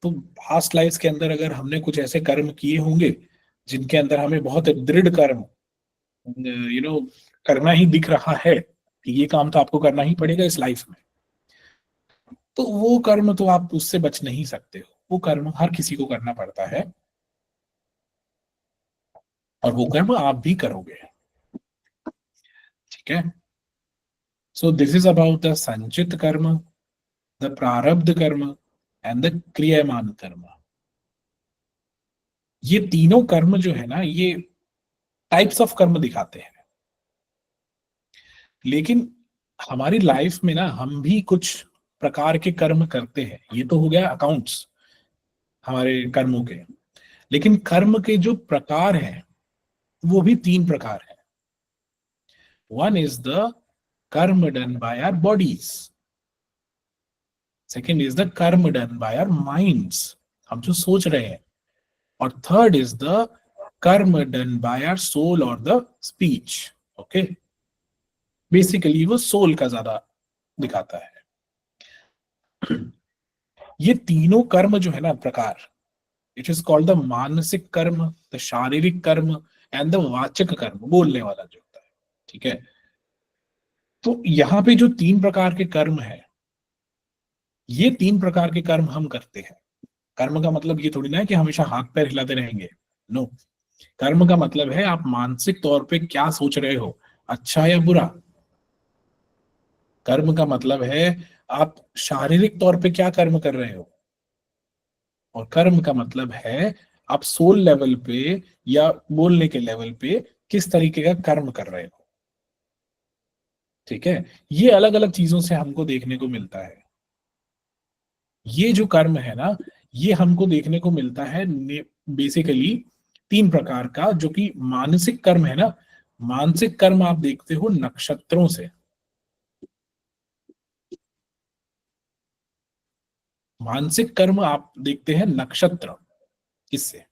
तो पास्ट लाइफ्स के अंदर अगर हमने कुछ ऐसे कर्म किए होंगे जिनके अंदर हमें बहुत दृढ़ कर्म करना ही दिख रहा है कि ये काम तो आपको करना ही पड़ेगा इस लाइफ में, तो वो कर्म तो आप उससे बच नहीं सकते हो. वो कर्म हर किसी को करना पड़ता है और वो कर्म आप भी करोगे. ठीक है. So this is about the संचित कर्म, द प्रारब्ध कर्म एंड द क्रियामान कर्म. ये तीनों कर्म जो है ना, ये टाइप्स ऑफ कर्म दिखाते हैं. लेकिन हमारी लाइफ में ना हम भी कुछ प्रकार के कर्म करते हैं. ये तो हो गया अकाउंट्स हमारे कर्मों के. लेकिन कर्म के जो प्रकार हैं वो भी 3 प्रकार है. One is the karma done by our bodies, second is the karma done by our minds, हम जो सोच रहे हैं, और third is the karma done by our soul और द स्पीच. ओके, बेसिकली वो सोल का ज्यादा दिखाता है. ये तीनों कर्म जो है ना प्रकार, इट इज कॉल्ड द मानसिक कर्म, द शारीरिक कर्म एंड द वाचक कर्म, बोलने वाला जो होता है. ठीक है. तो यहाँ पे जो 3 प्रकार के कर्म है, ये 3 प्रकार के कर्म हम करते हैं. कर्म का मतलब ये थोड़ी ना है कि हमेशा हाथ पैर हिलाते रहेंगे. नो. कर्म का मतलब है आप मानसिक तौर पे क्या सोच रहे हो, अच्छा या बुरा. कर्म का मतलब है आप शारीरिक तौर पे क्या कर्म कर रहे हो, और कर्म का मतलब है आप सोल लेवल पे या बोलने के लेवल पे किस तरीके का कर्म कर रहे हो. ठीक है. ये अलग अलग चीजों से हमको देखने को मिलता है. ये जो कर्म है ना, ये हमको देखने को मिलता है बेसिकली 3 प्रकार का. जो कि मानसिक कर्म है ना, मानसिक कर्म आप देखते हो नक्षत्रों से. मानसिक कर्म आप देखते हैं नक्षत्र. किससे?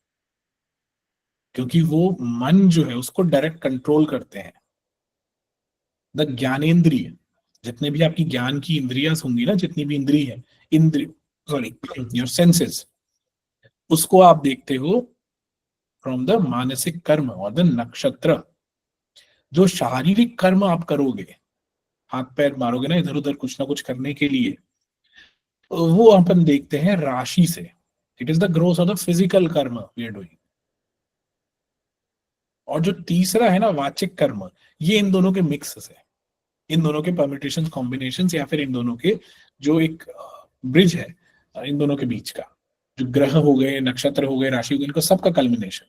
क्योंकि वो मन जो है उसको डायरेक्ट कंट्रोल करते हैं. द ज्ञानेंद्रिय, जितने भी आपकी ज्ञान की इंद्रियां होंगी ना, जितनी भी इंद्रिय योर सेंसेस, उसको आप देखते हो फ्रॉम द मानसिक कर्म और द नक्षत्र. जो शारीरिक कर्म आप करोगे, हाथ पैर मारोगे ना इधर उधर कुछ ना कुछ करने के लिए, वो अपन देखते हैं राशि से. It is the growth of the physical कर्म वी आर डूइंग. और जो तीसरा है ना वाचिक कर्म, ये इन दोनों के मिक्स है, इन दोनों के परम्यूटेशंस, कॉम्बिनेशंस, या फिर इन दोनों के जो एक ब्रिज है इन दोनों के बीच का, जो ग्रह हो गए, नक्षत्र हो गए, राशि हो गई, इनको सबका कल्मिनेशन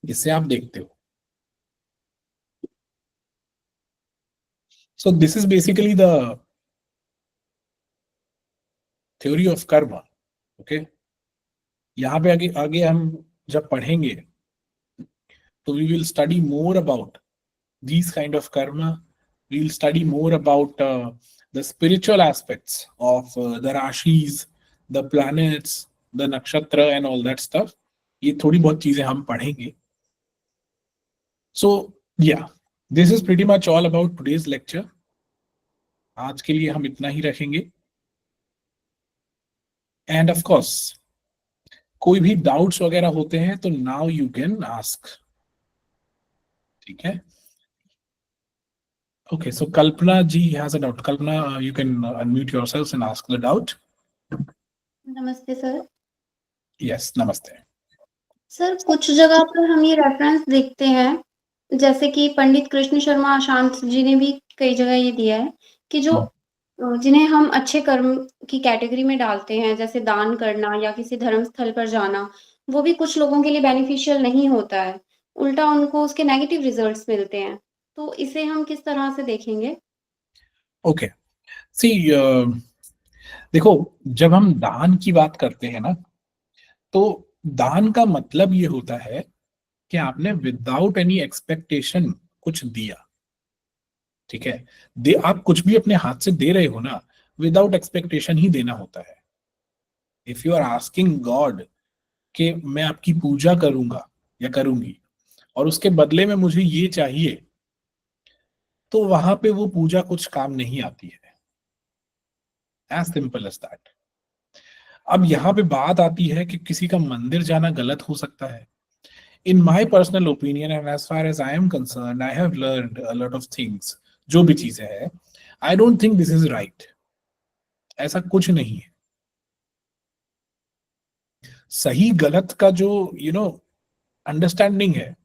इससे आप देखते हो. So this is basically the theory of karma. Okay. यहाँ पे आगे आगे हम जब पढ़ेंगे तो we will study more about these kind of karma. We'll study more about the spiritual aspects of the rashis, the planets, the nakshatra and all that stuff. ये थोड़ी बहुत चीजें हम पढ़ेंगे. So yeah, this is pretty much all about today's lecture. आज के लिए हम इतना ही रखेंगे. एंड ऑफ कोर्स कोई भी डाउट्स वगैरह होते हैं तो नाउ यू कैन आस्क. ठीक है. Okay, so Kalpana ji has a doubt. Kalpana, you can unmute yourselves and ask the doubt. नमस्ते सर. Yes, namaste. सर कुछ जगह पर हम ये रेफरेंस देखते हैं, जैसे कि पंडित कृष्ण शर्मा शांत जी ने भी कई जगह ये दिया है कि जो जिन्हें हम अच्छे कर्म की कैटेगरी में डालते हैं, जैसे दान करना या किसी धर्म स्थल पर जाना, वो भी कुछ लोगों के लिए बेनिफिशियल नहीं होता है, उल्टा उनको उसके नेगेटिव रिजल्ट्स मिलते हैं. तो इसे हम किस तरह से देखेंगे? Okay. See, देखो, जब हम दान की बात करते हैं ना, तो दान का मतलब ये होता है कि आपने विदाउट एनी एक्सपेक्टेशन कुछ दिया. ठीक है. आप कुछ भी अपने हाथ से दे रहे हो ना, विदाउट एक्सपेक्टेशन ही देना होता है. If you are asking God कि मैं आपकी पूजा करूंगा या करूंगी और उसके बदले में मुझे ये चाहिए, तो वहां पे वो पूजा कुछ काम नहीं आती है. As simple as that. अब यहाँ पे बात आती है कि किसी का मंदिर जाना गलत हो सकता है. In my personal opinion and as far as I am concerned, I have learned a lot of things. जो भी चीजें हैं, I don't think this is right. ऐसा कुछ नहीं है. सही गलत का जो अंडरस्टैंडिंग है,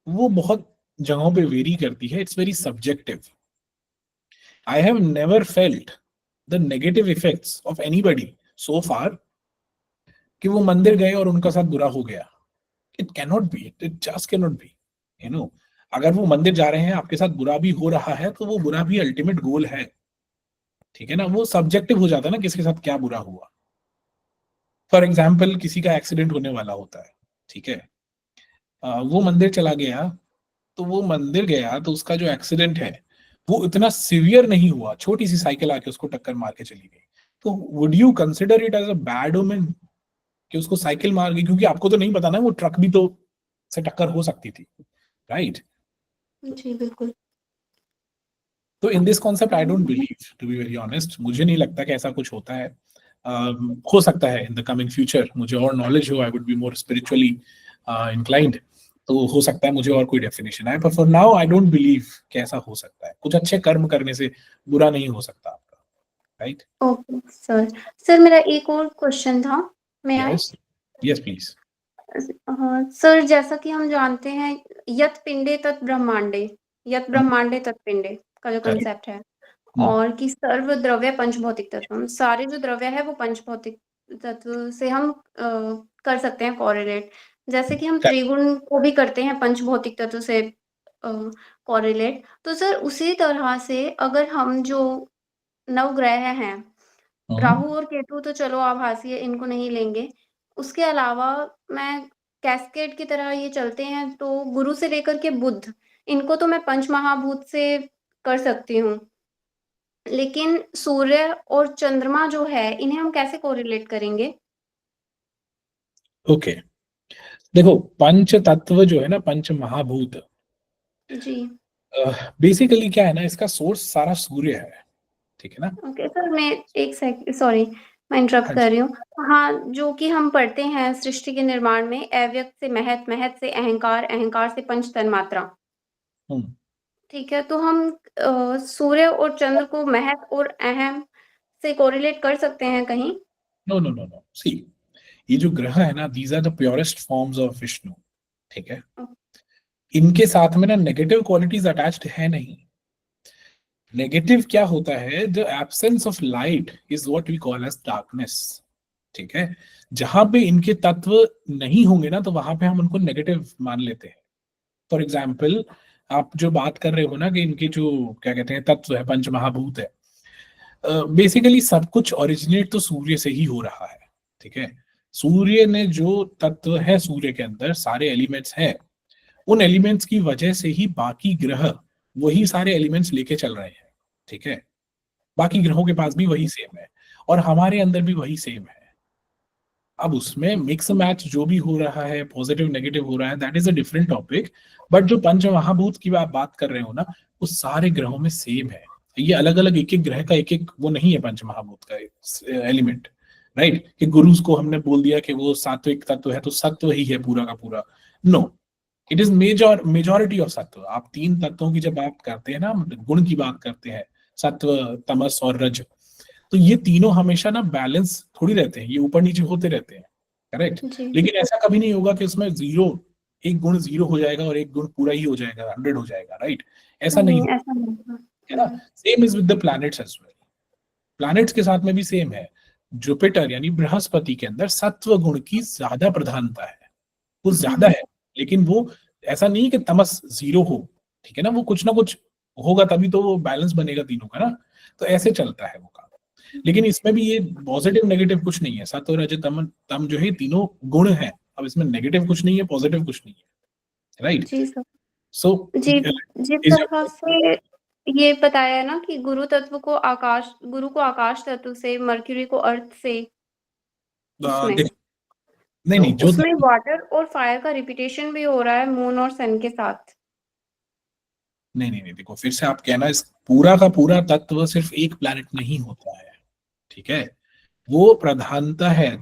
वो बहुत जगहों पे वेरी करती है. It's very subjective. I have never felt the negative effects of anybody so far कि वो मंदिर गए और उनका साथ बुरा हो गया. It cannot be. It just cannot be. अगर वो मंदिर जा रहे हैं, आपके साथ बुरा भी हो रहा है, तो वो बुरा भी अल्टीमेट गोल है. ठीक है ना. वो सब्जेक्टिव हो जाता है ना, किसके साथ क्या बुरा हुआ. फॉर एग्जाम्पल, किसी का एक्सीडेंट होने वाला होता है. ठीक है. वो मंदिर चला गया, तो वो मंदिर गया तो उसका जो एक्सीडेंट है वो इतना सीवियर नहीं हुआ. छोटी सी साइकिल आके उसको टक्कर मार के चली गई. तो would you consider it as a bad omen कि उसको साइकिल मार गई? क्योंकि आपको तो नहीं पता ना, वो ट्रक भी तो से टक्कर हो सकती थी. राइट. जी बिल्कुल. तो in this concept I don't believe, to be very honest. मुझे नहीं लगता कि ऐसा कुछ होता है. हो सकता है इन द कमिंग फ्यूचर मुझे और नॉलेज हो, I would be more spiritually inclined, तो हो सकता है मुझे और कोई डेफिनेशन आए. पर for now I don't believe कि ऐसा हो सकता है. कुछ अच्छे कर्म करने से बुरा नहीं हो सकता आपका. राइट. Okay sir. सर मेरा एक और क्वेश्चन था. मैं यस प्लीज. सर जैसा कि हम जानते हैं, यत पिंडे तत् ब्रह्मांडे, यत ब्रह्मांडे तत् पिंडे का जो कंसेप्ट है, और कि सर्व द्रव्य पंचभौतिक तत्व, सारे जो द्रव्य है वो पंचभौतिक तत्व से हम कर सकते हैं कोरिलेट, जैसे कि हम त्रिगुण को भी करते हैं पंचभौतिक तत्व से कोरिलेट. तो सर उसी तरह से अगर हम जो नवग्रह हैं, राहु और केतु तो चलो आभासी है, इनको नहीं लेंगे, उसके अलावा मैं कैस्केड की तरह ये चलते हैं, तो गुरु से लेकर के बुध, इनको तो मैं पंच महाभूत से कर सकती हूँ, लेकिन सूर्य और चंद्रमा जो है, इन्हें हम कैसे कोरिलेट करेंगे? ओके. देखो, पंच तत्व जो है ना, पंच महाभूत, जी बेसिकली क्या है ना, इसका सोर्स सारा सूर्य है. ठीक है ना. ओके सर, मैं एक सेकंड, सॉरी मैं इंटरप्ट कर रही हूँ. हाँ, जो कि हम पढ़ते हैं सृष्टि के निर्माण में, अव्यक्त से महत, महत से अहंकार, अहंकार से पंच तन्मात्रा. ठीक है. तो हम सूर्य और चंद्र को महत और अहम से कोरिलेट कर सकते हैं कहीं? No no no no. See, ये जो ग्रह है ना, these are the purest forms of Vishnu. ठीक है. इनके साथ में ना नेगेटिव क्वालिटीज अटैच्ड है नहीं. नेगेटिव क्या होता है? The absence of light is what we call as darkness. ठीक है. जहां पे इनके तत्व नहीं होंगे ना, तो वहां पे हम उनको नेगेटिव मान लेते हैं. फॉर एग्जाम्पल, आप जो बात कर रहे हो ना कि इनके जो क्या कहते हैं तत्व है, पंच महाभूत है, बेसिकली सब कुछ ओरिजिनेट तो सूर्य से ही हो रहा है. ठीक है. सूर्य ने जो तत्व है, सूर्य के अंदर सारे एलिमेंट्स हैं, उन एलिमेंट्स की वजह से ही बाकी ग्रह वही सारे एलिमेंट्स लेके चल रहे हैं. ठीक है. बाकी ग्रहों के पास भी वही सेम है और हमारे अंदर भी वही सेम है. अब उसमें मिक्स मैच जो भी हो रहा है, पॉजिटिव नेगेटिव हो रहा है, that is a different topic. But जो पंच महाभूत की आप बात कर रहे हो ना, वो सारे ग्रहों में सेम है। ये अलग अलग एक एक ग्रह का एक एक वो नहीं है पंच महाभूत का एलिमेंट, राइट? कि गुरु को हमने बोल दिया कि वो सात्विक तत्व है तो सत्व ही है पूरा का पूरा। No, it is majority of sattva. आप 3 तत्वों की जब बात करते हैं ना, गुण की बात करते हैं, सत्व, तमस और रज, तो ये तीनों हमेशा ना बैलेंस थोड़ी रहते हैं, ये ऊपर नीचे होते रहते हैं, करेक्ट? जी लेकिन ऐसा कभी नहीं होगा कि उसमें एक गुण 0 हो जाएगा और एक गुण पूरा ही हो जाएगा, 100 हो जाएगा, राइट? ऐसा नहीं नहीं, ऐसा नहीं था। है ना। Same is with the planets as well. Planets के साथ में भी सेम है। जुपिटर यानी बृहस्पति के अंदर सत्व गुण की ज्यादा प्रधानता है, वो ज्यादा है। लेकिन वो ऐसा नहीं कि तमस 0 हो, ठीक है ना, वो कुछ ना कुछ होगा तभी तो वो बैलेंस बनेगा तीनों का ना। तो ऐसे चलता है वो काम। लेकिन इसमें भी ये पॉजिटिव नेगेटिव कुछ नहीं है, सत्व रज तम तम जो है तीनों गुण है। अब इसमें नेगेटिव कुछ नहीं है, पॉजिटिव कुछ नहीं है, राइट? जी सर। सो जी, जिस तरह से ये बताया है ना कि गुरु को आकाश तत्व से, मर्क्यूरी को अर्थ से, उसमें नहीं तो जो उसमें वाटर और फायर का रिपीटेशन भी हो रहा है मून और सन के साथ। नहीं, देखो फिर से आप कहना, इस पूरा का पूरा तत्व सिर्फ एक प्लैनेट नहीं होता है, ठीक है? वो प्रधानता है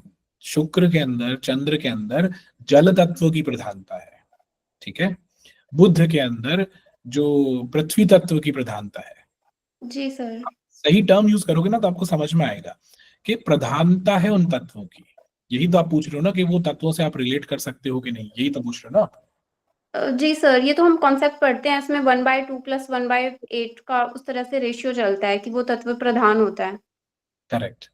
शुक्र के अंदर, चंद्र के अंदर जल तत्व की प्रधानता है, ठीक है? बुध के अंदर जो पृथ्वी तत्व की प्रधानता है। जी सर। सही टर्म यूज करोगे ना तो आपको समझ में आएगा कि प्रधानता है उन तत्वों की। यही तो आप पूछ रहे हो ना कि वो तत्वों से आप रिलेट कर सकते हो कि नहीं, यही तो पूछ रहे हो ना आप। जी सर, ये तो हम कॉन्सेप्ट पढ़ते हैं, इसमें 1/2 + 1/8 का उस तरह से रेशियो चलता है कि वो तत्व प्रधान होता है। Correct,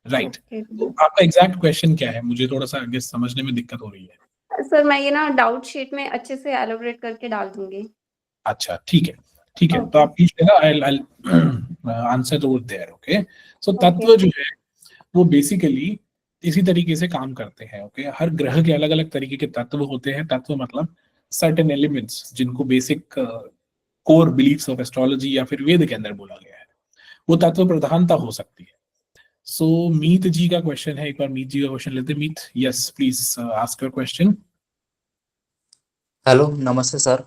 right. ओके तो आपका एग्जैक्ट क्वेश्चन क्या है? मुझे थोड़ा सा आगे समझने में दिक्कत हो रही है। सर, मैं ये ना डाउट शीट में अच्छे से एलोबरेट करके डाल दूंगी। अच्छा, ठीक है, ठीक है। तो Okay. आप पूछ लेना, I answer over there, okay? So Okay. तत्व जो है वो बेसिकली इसी तरीके से काम करते हैं, ओके? हर ग्रह के अलग अलग तरीके के तत्व होते हैं। तत्व मतलब सर्टेन एलिमेंट्स जिनको basic core beliefs of astrology या फिर वेद के अंदर बोला गया है, वो तत्व प्रधानता हो सकती है। सो मीत जी का क्वेश्चन है, एक बार मीत जी का क्वेश्चन लेते हैं। Meet, yes please ask your question. Hello, नमस्ते सर।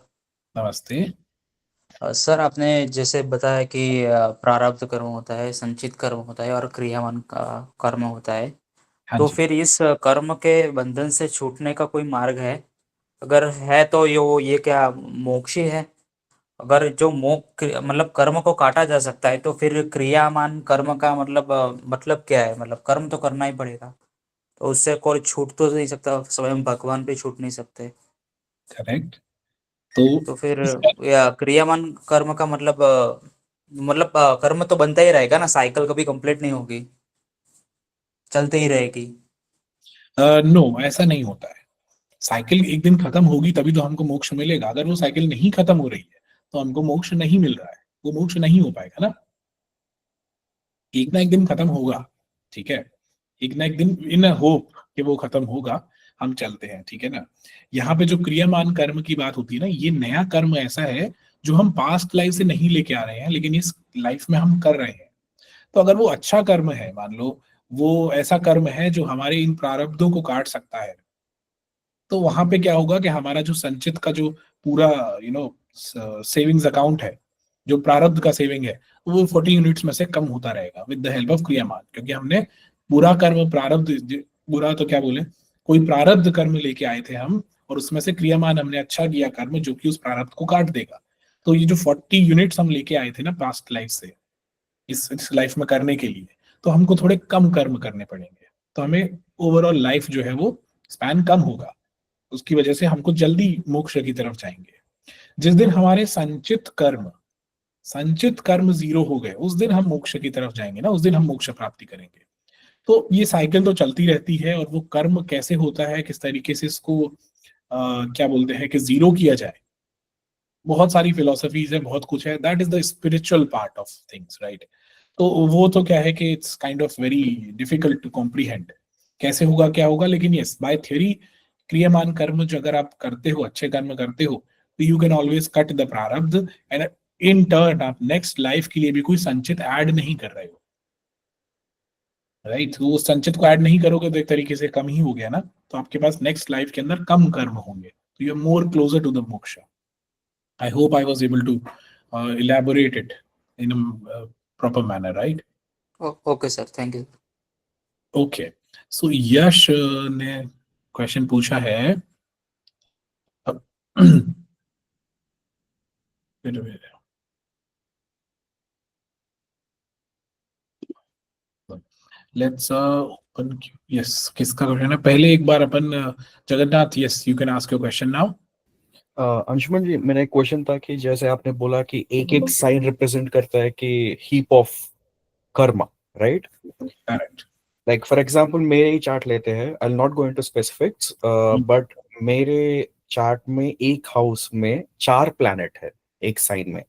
नमस्ते। सर, आपने जैसे बताया कि प्रारब्ध कर्म होता है, संचित कर्म होता है और क्रियामान का कर्म होता है। हाँ तो जी। फिर इस कर्म के बंधन से छूटने का कोई मार्ग है? अगर है तो ये क्या मोक्ष ही है? अगर जो मतलब कर्म को काटा जा सकता है तो फिर क्रियामान कर्म का मतलब क्या है? मतलब कर्म तो करना ही पड़ेगा, तो उससे कोई छूट तो नहीं सकता, स्वयं भगवान भी छूट नहीं सकते। करेक्ट। तो फिर इसका या क्रियामान कर्म का कर्म तो बनता ही रहेगा ना, साइकिल कभी कंप्लीट नहीं होगी, चलते ही रहेगी। नो, ऐसा नहीं होता है। साइकिल एक दिन खत्म होगी तभी तो हमको मोक्ष मिलेगा। अगर वो साइकिल नहीं खत्म हो रही है तो हमको मोक्ष नहीं मिल रहा है, वो मोक्ष नहीं हो पाएगा ना। एक ना एक दिन खत्म होगा, ठीक है? एक ना एक दिन, इन होप कि वो खत्म होगा, हम चलते हैं, ठीक है ना? यहाँ पे जो क्रियामान कर्म की बात होती है ना, ये नया कर्म ऐसा है जो हम पास्ट लाइफ से नहीं लेके आ रहे हैं, लेकिन इस लाइफ में हम कर रहे हैं। तो अगर वो अच्छा कर्म है, मान लो वो ऐसा कर्म है जो हमारे इन प्रारब्धों को काट सकता है, तो वहां पे क्या होगा कि हमारा जो संचित का जो पूरा सेविंग्स अकाउंट है, जो प्रारब्ध का सेविंग है, वो 40 यूनिट्स में से कम होता रहेगा विद द हेल्प ऑफ क्रियामान। क्योंकि हमने पूरा कर्म प्रारब्ध, बुरा तो क्या बोले, कोई प्रारब्ध कर्म लेके आए थे हम, और उसमें से क्रियामान हमने अच्छा किया कर्म जो कि उस प्रारब्ध को काट देगा। तो ये जो 40 यूनिट्स हम लेके आए थे ना पास्ट लाइफ से इस लाइफ में करने के लिए, तो हमको थोड़े कम कर्म करने पड़ेंगे। तो हमें ओवरऑल लाइफ जो है वो स्पैन कम होगा, उसकी वजह से हमको जल्दी मोक्ष की तरफ जाएंगे। जिस दिन हमारे संचित कर्म 0 हो गए, उस दिन हम मोक्ष की तरफ जाएंगे ना, उस दिन हम मोक्ष प्राप्ति करेंगे। तो ये साइकिल तो चलती रहती है। और वो कर्म कैसे होता है, किस तरीके से इसको क्या बोलते हैं कि 0 किया जाए, बहुत सारी फिलोसफीज है, बहुत कुछ है। That is the spiritual part of things, right? तो वो तो क्या है कि it's kind of very difficult to comprehend कैसे होगा क्या होगा। लेकिन यस, बाय थ्योरी क्रियामान कर्म जो अगर आप करते हो, अच्छे कर्म करते हो, तो you can always cut the प्रारब्ध, एंड इन टर्न आप नेक्स्ट लाइफ के लिए भी कोई संचित ऐड नहीं कर रहे हो। राइट। तो उस संचित को ऐड नहीं करोगे तो एक तरीके से कम ही हो गया ना, तो आपके पास नेक्स्ट लाइफ के अंदर कम कर्म होंगे, तो you are more closer to the moksha. I hope I was able to elaborate it in a proper manner, right? Okay sir, thank you. Okay, so Yash ने क्वेश्चन पूछा है, लेट्स ओपन। यस, किसका question है? पहले एक बार अपन Jagannath, yes you can ask your question now. Anshuman ji, मेरा एक क्वेश्चन था कि जैसे आपने बोला कि एक एक साइन रिप्रेजेंट करता है कि heap of Karma, right? Correct. Like for example मेरे ही चार्ट लेते हैं, I will not go into specifics, but मेरे चार्ट में एक हाउस में 4 प्लैनेट है एक साइन में।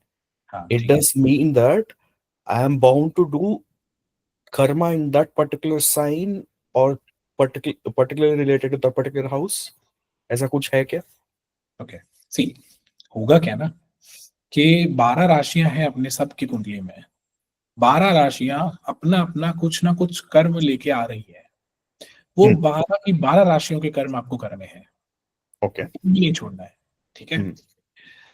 It does mean that I am bound to do karma in that particular sign और particularly related to that particular house? ऐसा कुछ है क्या? ओके, सी होगा क्या ना कि 12 राशियां हैं अपने सब की कुंडली में, 12 राशियां अपना अपना कुछ ना कुछ कर्म लेके आ रही है। वो 12 की 12 राशियों के कर्म आपको करने हैं, ओके, नहीं छोड़ना है, ठीक है?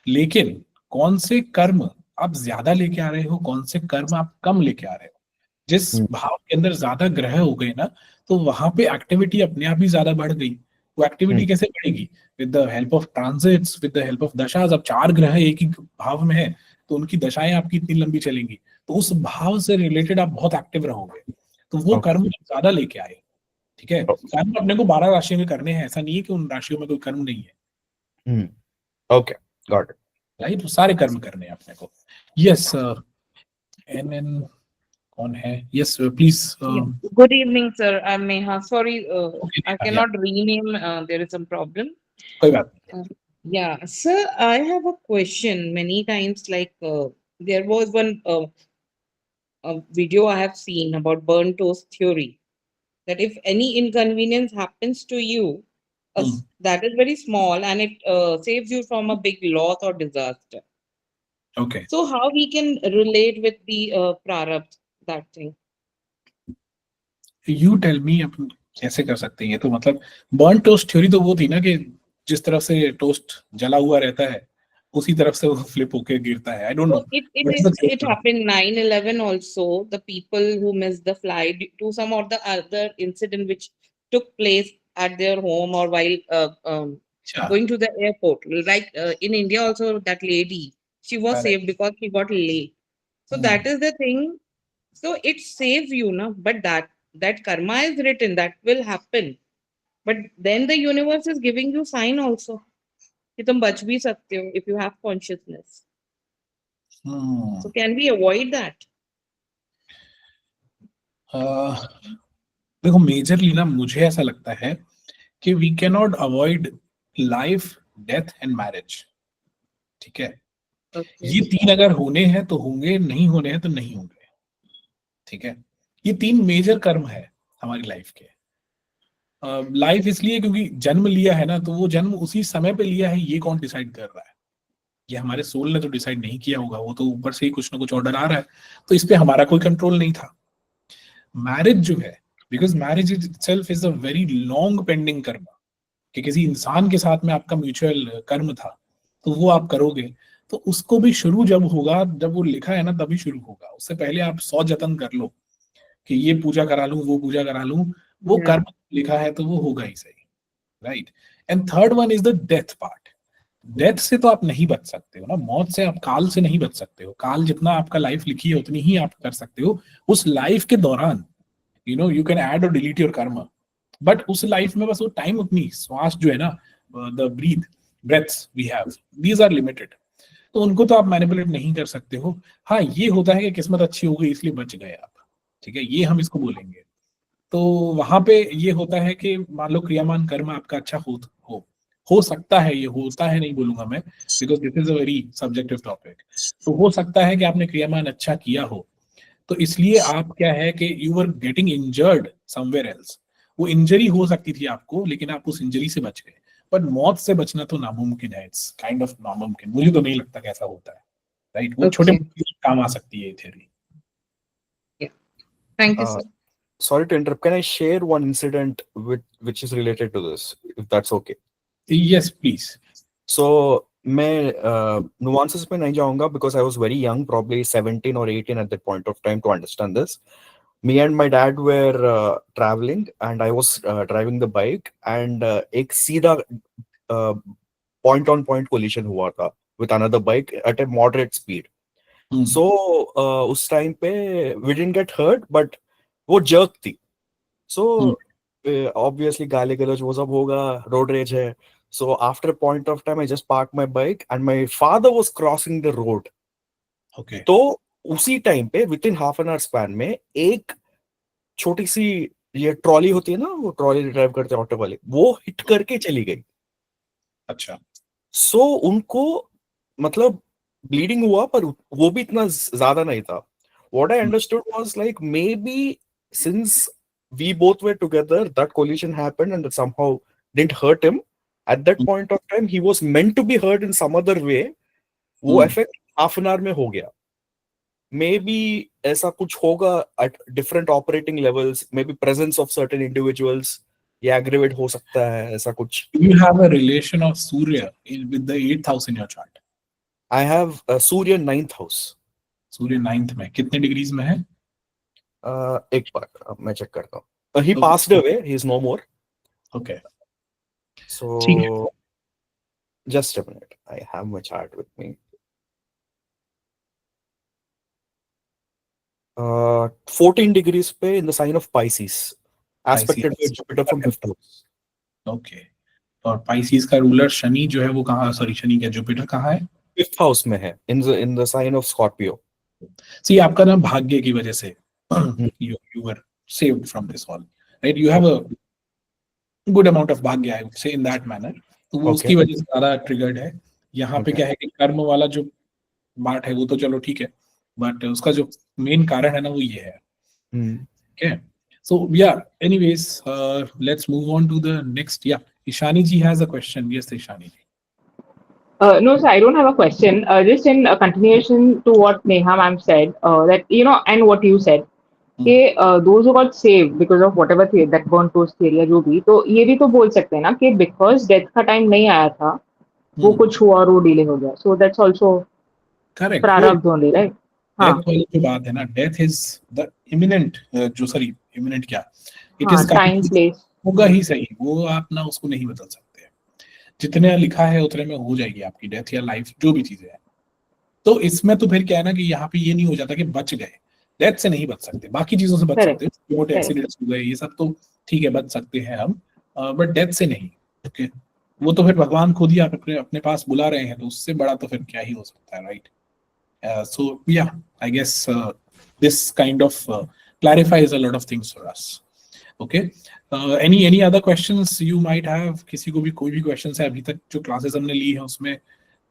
लेकिन कौन से कर्म आप ज्यादा लेके आ रहे हो, कौन से कर्म आप कम लेके आ रहे हो, जिस भाव के अंदर ज्यादा ग्रह हो गए ना, तो वहां पे एक्टिविटी अपने आप ही ज्यादा बढ़ गई। वो एक्टिविटी कैसे बढ़ेगी? With the help of transits, with the help of dashas. अब 4 ग्रह एक ही भाव में है तो उनकी दशाएं आपकी इतनी लंबी चलेंगी, तो उस भाव से रिलेटेड आप बहुत एक्टिव रहोगे, तो वो कर्म ज्यादा लेके आए, ठीक है? कर्म अपने को 12 राशियों में करने हैं, ऐसा नहीं है कि उन राशियों में कोई कर्म नहीं है। Okay, got it. राइट, सारे कर्म करने हैं अपने को। यस, एन कौन है? Yes please. Good evening, sir. I'm Neha. Sorry, Okay, I Neha, cannot rename. There is some problem. कोई बात नहीं। Yeah, sir, I have a question. Many times, like there was one video I have seen about burnt toast theory. That if any inconvenience happens to you, that is very small and it saves you from a big loss or disaster. Okay. So how we can relate with the prarabdha, that thing? You tell me, अपन कैसे कर सकते हैं ये? तो मतलब burn toast theory तो वो थी ना कि जिस तरफ से टोस्ट जला हुआ रहता है उसी तरफ से वो फ्लिप होके गिरता है। I don't know. It happened 9/11 also. The people who missed the flight to some or the other incident which took place at their home or while going to the airport. Like in India also, that lady, she was saved because she got late. So that is the thing. So it saves you, no? But that karma is written, that will happen. But then the universe is giving you sign also कि तुम बच भी सकते हो if you have consciousness. So can we avoid that? देखो, majorly ना मुझे ऐसा लगता है कि we can not avoid life, death and marriage, ठीक है? ये 3 अगर होने हैं तो होंगे, नहीं होने हैं तो नहीं होंगे, ठीक है? ये 3 मेजर कर्म है हमारी लाइफ के। लाइफ इसलिए क्योंकि जन्म लिया है ना, तो वो जन्म उसी समय पे लिया है, ये कौन डिसाइड कर रहा है? ये हमारे सोल ने तो डिसाइड नहीं किया होगा, वो तो ऊपर से ही कुछ ना कुछ ऑर्डर आ रहा है, तो इस पे हमारा कोई कंट्रोल नहीं था। मैरिज जो है, because marriage itself is a very long pending कर्म, कि किसी इंसान के साथ में आपका म्यूचुअल कर्म था, तो वो आप करोगे, तो उसको भी शुरू जब होगा, जब वो लिखा है ना तभी शुरू होगा। उससे पहले आप 100 जतन कर लो कि ये पूजा करा लूं, वो पूजा करा लूं, वो कर्म लिखा है तो वो होगा ही सही, right? And third one is the death part. Death से तो आप नहीं बच सकते हो ना, मौत से आप, काल से नहीं बच सकते हो। काल जितना आपका लाइफ लिखी है उतनी ही आप कर सकते हो। उस लाइफ के दौरान यू कैन ऐड और डिलीट योर कर्म, बट उस लाइफ में बस वो टाइम, उतनी श्वास जो है ना, the breaths we have, these are limited, तो उनको तो आप मैनिपुलेट नहीं कर सकते हो। हाँ, ये होता है कि किस्मत अच्छी हो गई इसलिए बच गए आप, ठीक है? ये हम इसको बोलेंगे। तो वहां पे ये होता है कि मान लो क्रियामान कर्म आपका अच्छा हो सकता है, ये होता है नहीं बोलूंगा मैं, because this is a very subjective topic. तो हो सकता है कि आपने क्रियामान अच्छा किया हो, तो इसलिए आप क्या है कि you were getting injured somewhere else. वो इंजरी हो सकती थी आपको, लेकिन आप उस इंजरी से बच गए। बट मौत से बचना तो नामुमकिन है, इट्स काइंड ऑफ नामुमकिन। मुझे तो नहीं लगता कि ऐसा होता है, राइट? वो छोटे काम आ सकती है theory. Thank you, sir. sorry to interrupt. Can I share one incident which is related to this, if that's okay? Yes, please. So मैं nuances में नहीं जाऊंगा because I was very young, probably 17 or 18 at that point of time to understand this. Me and my dad were traveling and I was driving the bike and एक सीधा point on point collision हुआ था with another bike at a moderate speed. So उस time पे we didn't get hurt but वो jerk थी. So obviously गाली गलौज वो सब होगा, road rage है. So after a point of time, I just parked my bike and my father was crossing the road. Okay. तो उसी टाइम पे within half an hour span में एक छोटी सी ये ट्रॉली होती है ना, वो ट्रॉली ड्राइव करते हैं ऑटो वाले, वो हिट करके चली गई. अच्छा. So उनको मतलब ब्लीडिंग हुआ पर वो भी इतना ज्यादा नहीं था. What I understood was like maybe since we both were together, that collision happened and that somehow didn't hurt him. At that point of time, he was meant to be hurt in some other way. वो effect half an hour में हो गया. Maybe ऐसा कुछ होगा at different operating levels. Maybe presence of certain individuals ये aggravate हो सकता है, ऐसा कुछ. You have a relation of Surya with the 8th house in your chart. I have Surya 9th house. Surya 9th में कितने डिग्रीज में है? एक बार मैं चेक करता हूँ. He passed away. He is no more. Okay. So just a minute. I have my chart with me. 14 degrees पे in the sign of Pisces. Aspected by Jupiter from 5th house. Okay. और Pisces का ruler Shani जो है वो कहाँ, sorry Shani क्या Jupiter कहाँ है? 5th house में है, in the sign of Scorpio. See, आपका ना भाग्य की वजह से you were saved from this all, right? You have a good amount of भाग्य, I would say, in that manner. तो वो उसकी वजह से ज्यादा ट्रिगर्ड है. यहाँ पे क्या है कि कर्म वाला जो बात है वो तो चलो ठीक है, बट उसका जो मेन कारण है ना वो ये है. Okay. So yeah, anyways, let's move on to the next. Yeah, Ishani ji has a question. Yes, Ishani ji. No, sir, I don't have a question. Just in continuation to what Neha ma'am said, that, you know, and what you said, कि those who got saved because of whatever that burnt toast theory जो भी, तो ये भी तो बोल सकते हैं ना कि because death का time नहीं आया था, वो कुछ हुआ और वो delay हो गया. So that's also correct. प्रारब्ध only, right? Death वाली जो बात है ना, death is the imminent, imminent क्या? It is time, place. होगा ही सही, वो आप ना उसको नहीं बदल सकते. जितने लिखा है उतने में हो जाएगी आपकी डेथ या लाइफ, जो भी चीजें हैं. तो इसमें तो फिर क्या है ना कि यहाँ पे ये नहीं हो जाता कि बच गए. डेथ से नहीं बच सकते, बाकी चीजों से बच सकते हैं. मोटे एक्सीडेंट्स हो गए ये सब तो ठीक है, बच सकते हैं हम, बट डेथ से नहीं. ओके, वो तो फिर भगवान खुद ही आप अपने पास बुला रहे हैं, तो उससे बड़ा तो फिर क्या ही हो सकता है, right? So yeah I guess this kind of clarifies a lot of things for us. Okay. Any other questions you might have? किसी को भी कोई भी questions है अभी तक जो classes हमने ली है उसमें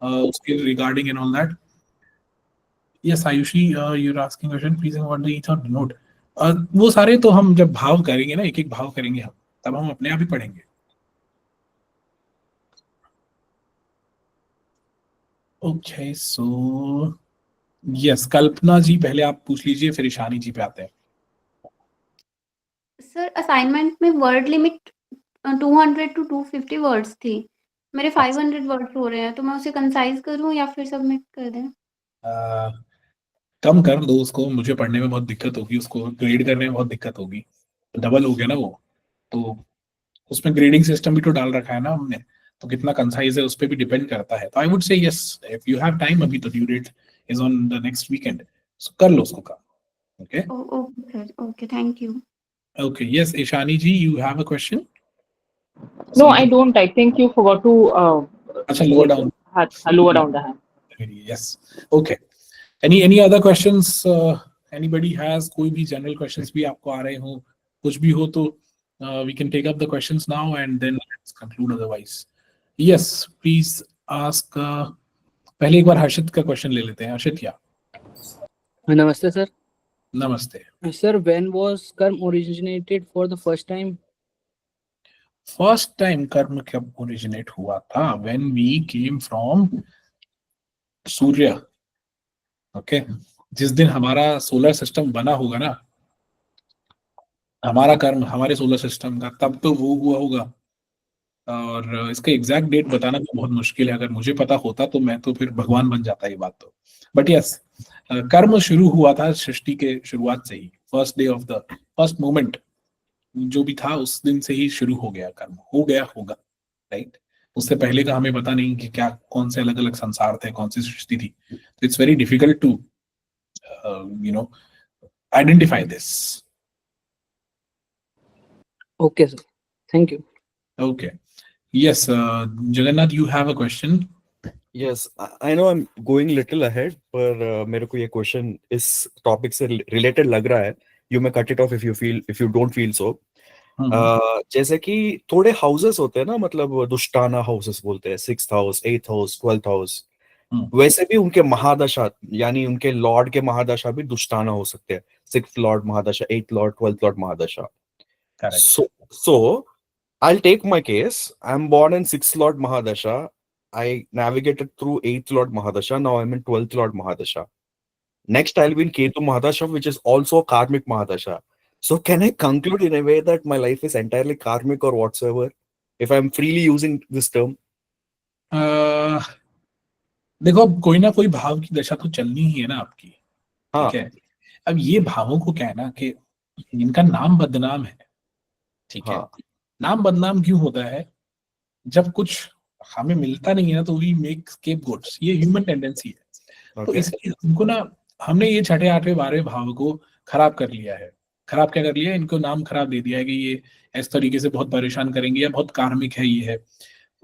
उसके regarding and all that? Yes, Ayushi, you're asking question. Please about the third note. वो सारे तो हम जब भाव करेंगे ना, एक एक भाव करेंगे हम, तब हम अपने आप ही पढ़ेंगे. Okay, so yes, कल्पना जी पहले आप पूछ लीजिए, फिर ईशानी जी पे आते हैं. सर असाइनमेंट में वर्ड लिमिट 200 to 250 वर्ड्स थी, मेरे 500 वर्ड्स हो रहे हैं, तो मैं उसे कंसाइज करूं या फिर सबमिट कर दें? कम कर दो उसको, मुझे पढ़ने में बहुत दिक्कत होगी, उसको ग्रेड करने में बहुत दिक्कत होगी. डबल हो गया ना वो, तो उसमें ग्रेडिंग सिस्टम भी तो डाल रखा है ना हमने, तो कितना कंसाइज है उस पर भी डिपेंड करता है. तो I would say yes, if you have time, अभी तो due date is on the next weekend, so कर लो उसको काम. Okay okay, thank you. Okay, yes, Ishani ji, you have a question? No, I don't. I think you forgot to lower down. Lower down the hand. Yes. Okay. Any other questions? Anybody has कोई भी general questions भी आपको आ रहे हो, कुछ भी हो तो we can take up the questions now and then let's conclude otherwise. Yes, please ask. पहले एक बार हर्षित का question ले लेते हैं. हर्षित या? नमस्ते सर. नमस्ते. Sir, when was कर्म originated for the first time? First time कर्म कब originate हुआ था? When we came from Surya. Okay. जिस दिन हमारा सोलर सिस्टम बना होगा ना, हमारा कर्म हमारे सोलर सिस्टम का, तब तो वो हुआ होगा। और इसका एग्जैक्ट डेट बताना तो बहुत मुश्किल है, अगर मुझे पता होता तो मैं तो फिर भगवान बन जाता ये बात तो। बट यस, कर्म शुरू हुआ था सृष्टि के शुरुआत से ही, first day of the first moment जो भी था उस दिन से ही शुरू हो गया, कर्म हो गया होगा, राइट। उससे पहले का हमें पता नहीं कि क्या कौन से अलग अलग संसार थे, कौन सी सृष्टि थी। तो it's very difficult to you know identify this. Okay, sir. Thank you. Okay. Yes, Jagannath, you have a question? Yes, I know I'm going little ahead, पर मेरे को ये क्वेश्चन इस टॉपिक से रिलेटेड लग रहा है. You may cut it off if you don't feel so. जैसे कि थोड़े हाउसेस होते हैं ना, मतलब दुष्टाना हाउसेस बोलते हैं, 6th house, 8th house, 12th house, वैसे भी उनके महादशा यानी उनके लॉर्ड के महादशा भी दुष्टाना हो सकते हैं. 6th lord mahadasha, 8th lord, 12th lord mahadasha. So I'll take my case. I'm born in 6th Lord Mahadasha. I navigated through 8th Lord Mahadasha. Now I'm in 12th Lord Mahadasha. Next, I'll be in Ketu Mahadasha, which is also karmic Mahadasha. So can I conclude in a way that my life is entirely karmic or whatsoever, if I'm freely using this term? देखो, कोई ना कोई भाव की दशा तो चलनी ही है ना आपकी, हाँ. ठीक है। अब ये भावों को कहना कि इनका नाम बदनाम है, ठीक है। हाँ. नाम बदनाम क्यों होता है? जब कुछ हमें मिलता नहीं है ना तो वी मेक स्केपगोट्स, ये ह्यूमन टेंडेंसी है। तो इसलिए हमको ना, हमने ये 6ठे 8वें 12वें भाव को खराब कर लिया है। खराब क्या कर लिया है? इनको नाम खराब दे दिया है कि ये इस तरीके से बहुत परेशान करेंगे या बहुत कार्मिक है ये है।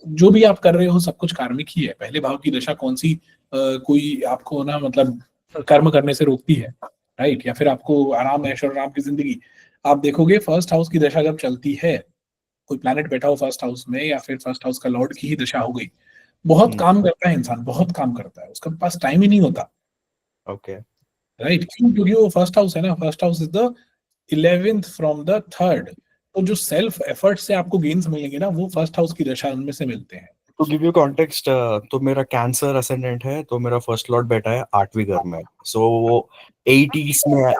जो भी आप कर रहे हो सब कुछ कार्मिक ही है। पहले भाव की दशा कौन सी कोई आपको ना मतलब कर्म करने से रोकती है, राइट? या फिर आपको आराम ऐश और आराम की जिंदगी। आप देखोगे फर्स्ट हाउस की दशा जब चलती है, कोई प्लैनेट बैठा हो फर्स्ट हाउस में या फिर फर्स्ट हाउस का लॉर्ड की ही दशा हो गई, बहुत काम करता है इंसान, बहुत काम करता है, उसके पास टाइम ही नहीं होता। Okay, right? क्यों? क्योंकि वो फर्स्ट हाउस है ना, first house is the 11th from the 3rd। तो जो सेल्फ एफर्ट से आपको गेन्स मिलेंगे ना, वो फर्स्ट हाउस की दशा उनमें से मिलते हैं। तो गिव यू कॉन्टेक्स्ट, तो मेरा कैंसर असेंडेंट है, तो मेरा फर्स्ट लॉर्ड बैठा है 8वीं घर में, सो वो 80s में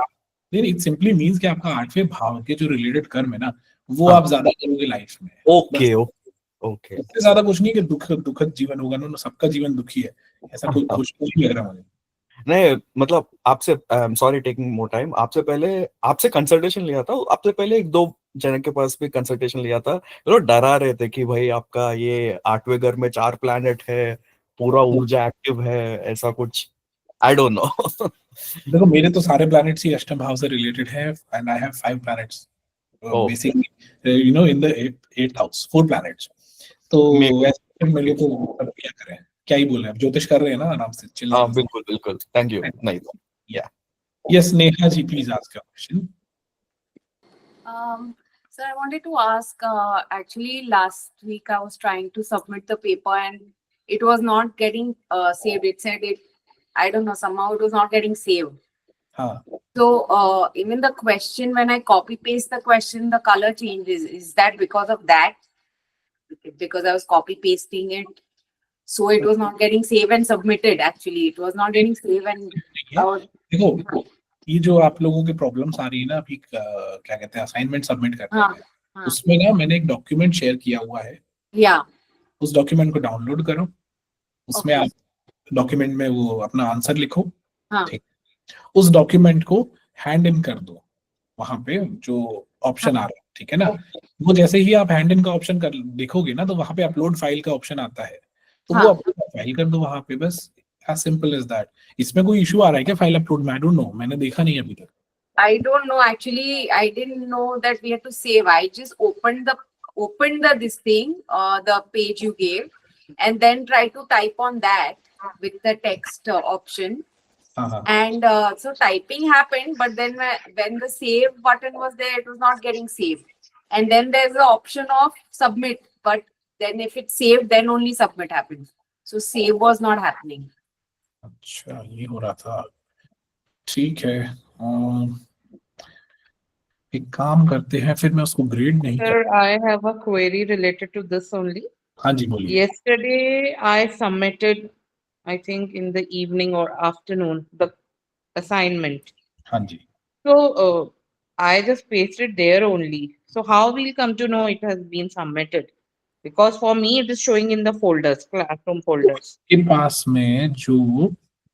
नहीं, इट सिंपली मींस कि आपका 8वें भाव के जो रिलेटेड कर्म है ना, वो आप ज्यादा करोगे लाइफ में। ओके ओके, इससे ज्यादा कुछ नहीं कि दुखद जीवन होगा ना, सबका जीवन दुखी है, ऐसा कोई खुश नहीं लग रहा मुझे। नहीं, मतलब आपसे, सॉरी टेकिंग मोर टाइम, आपसे पहले आपसे कंसल्टेशन लिया था, आपसे पहले 1-2 जन के पास भी कंसल्टेशन लिया था, तो डरा रहे थे कि भाई आपका ये 8वें घर में 4 प्लैनेट है, पूरा ऊर्जा एक्टिव है, ऐसा कुछ, आई डोंट नो। देखो, मेरे तो सारे प्लैनेट्स ही अष्टम भाव से रिलेटेड है, and I have 5 planets basically, you know, in the 8th house, 4 planets. तो ऐसे मेरे तो क्या करें, क्या ही बोले, अब ज्योतिष कर रहे हैं ना आराम से, चिल। हाँ, बिल्कुल बिल्कुल, थैंक यू। नहीं, yeah yes, Neha ji, please ask your question. Sir, I wanted to ask, actually last week I was trying to submit the paper and it was not getting saved. It said it, I don't know, somehow it was not getting saved. So even the question, when I copy paste the question, the color changes. Is that because of that? Because I was copy pasting it, so it was not getting saved and submitted. Actually, it was not getting saved and देखो, ये जो आप लोगों की problems आ रही है ना अभी, क्या कहते हैं, असाइनमेंट सबमिट करने में, उसमें ना मैंने एक डॉक्यूमेंट शेयर किया हुआ है। उस डॉक्यूमेंट को डाउनलोड करो, उसमें आप डॉक्यूमेंट में वो अपना आंसर लिखो, ठीक। उस डॉक्यूमेंट को हैंड इन कर दो, वहां पे जो ऑप्शन आ रहा है, ठीक है ना। वो जैसे ही आप हैंड इन का ऑप्शन कर देखोगे ना, तो वहां पे अपलोड फाइल का ऑप्शन आता है, तो वो अपलोड फाइल कर दो वहां पे, बस as simple as that। इसमें कोई इशू आ रहा है क्या फाइल अपलोड में? I don't know, मैंने देखा नहीं अभी तक। I don't know, actually I didn't know that we had to save. I just opened the this thing, the page you gave, and then try to type on that with the text option. And so typing happened, but then when the save button was there, it was not getting saved. And then there's the option of submit, but then if it's saved, then only submit happens. So save was not happening. अच्छा, ये हो रहा था, ठीक है। एक काम करते हैं, फिर मैं उसको ग्रेड नहीं Sir, I have a query related to this only. हाँ जी, बोलिए। Yesterday I submitted, I think in the evening or afternoon, the assignment. हाँ जी। So I just pasted there only. So how we'll come to know it has been submitted? Because for me it is showing in the folders, classroom folders. के पास में जो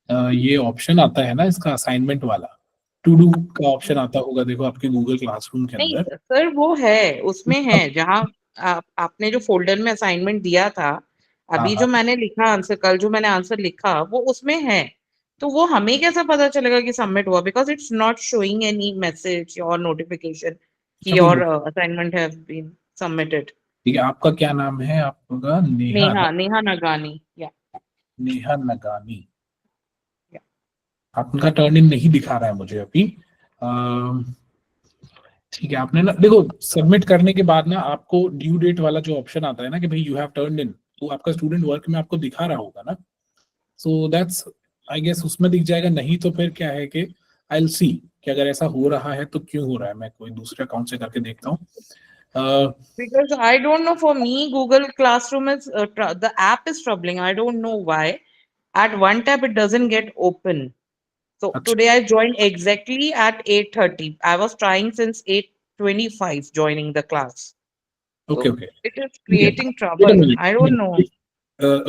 ये option आता है ना इसका assignment वाला, टू डू का ऑप्शन आता होगा, देखो आपके गूगल क्लासरूम के नहीं अंदर। सर, वो है, उसमें है जहाँ आपने जो फोल्डर में असाइनमेंट दिया था, अभी जो मैंने लिखा आंसर, कल जो मैंने आंसर लिखा वो उसमें है, तो वो हमें कैसा पता चलेगा कि सबमिट हुआ? Because it's not showing any message और नोटिफिकेशन कि your assignment have been submitted. ठीक है, आपका क्या नाम है? आपका नेहा नगानी। या नेहा नगानी। आपका टर्न इन नहीं दिखा रहा है मुझे अभी। ठीक है, आपने ना देखो सबमिट करने के बाद ना आपको ड्यू डेट वाला जो ऑप्शन आता है ना कि भाई यू हैव टर्न्ड इन, तो आपका स्टूडेंट वर्क में आपको दिखा रहा होगा ना। सो दैट्स आई गेस उसमें दिख जाएगा। नहीं तो फिर क्या है कि आई विल सी कि अगर ऐसा हो रहा है तो क्यों हो रहा है, मैं कोई दूसरे अकाउंट से करके देखता हूँ। Because I don't know, for me Google Classroom is the app is troubling. I don't know why. At one tab it doesn't get open. So today I joined exactly at 8:30. I was trying since 8:25 joining the class. Okay, so okay. It is creating trouble. I don't know.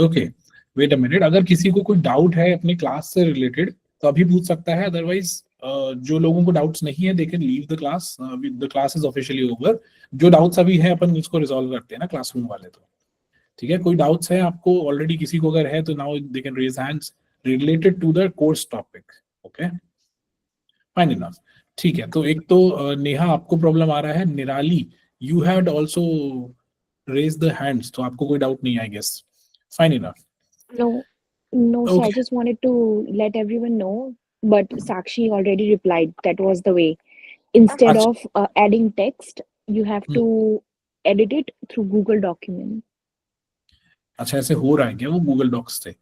Okay, wait a minute. अगर किसी को कोई doubt है अपने class से related तो अभी पूछ सकता है, अदरवाइज जो लोगों को डाउट्स नहीं है they can leave the class. The class is officially over. जो डाउट्स अभी है अपन इसको रिजॉल्व करते हैं ना क्लासरूम वाले, तो ठीक है। कोई डाउट्स है आपको ऑलरेडी, किसी को अगर है तो now they can raise hands related to the course topic. Okay, fine enough. ठीक है, तो एक तो नेहा आपको प्रॉब्लम आ रहा है। Nirali, you had also raise the hands, तो आपको कोई डाउट नहीं, I guess. Fine enough. No, sir. I just wanted to let everyone know, but Sakshi already replied. That was the way. Instead of adding text, you have to edit it through Google document. अच्छा, ऐसे हो रहा है क्या वो Google docs से?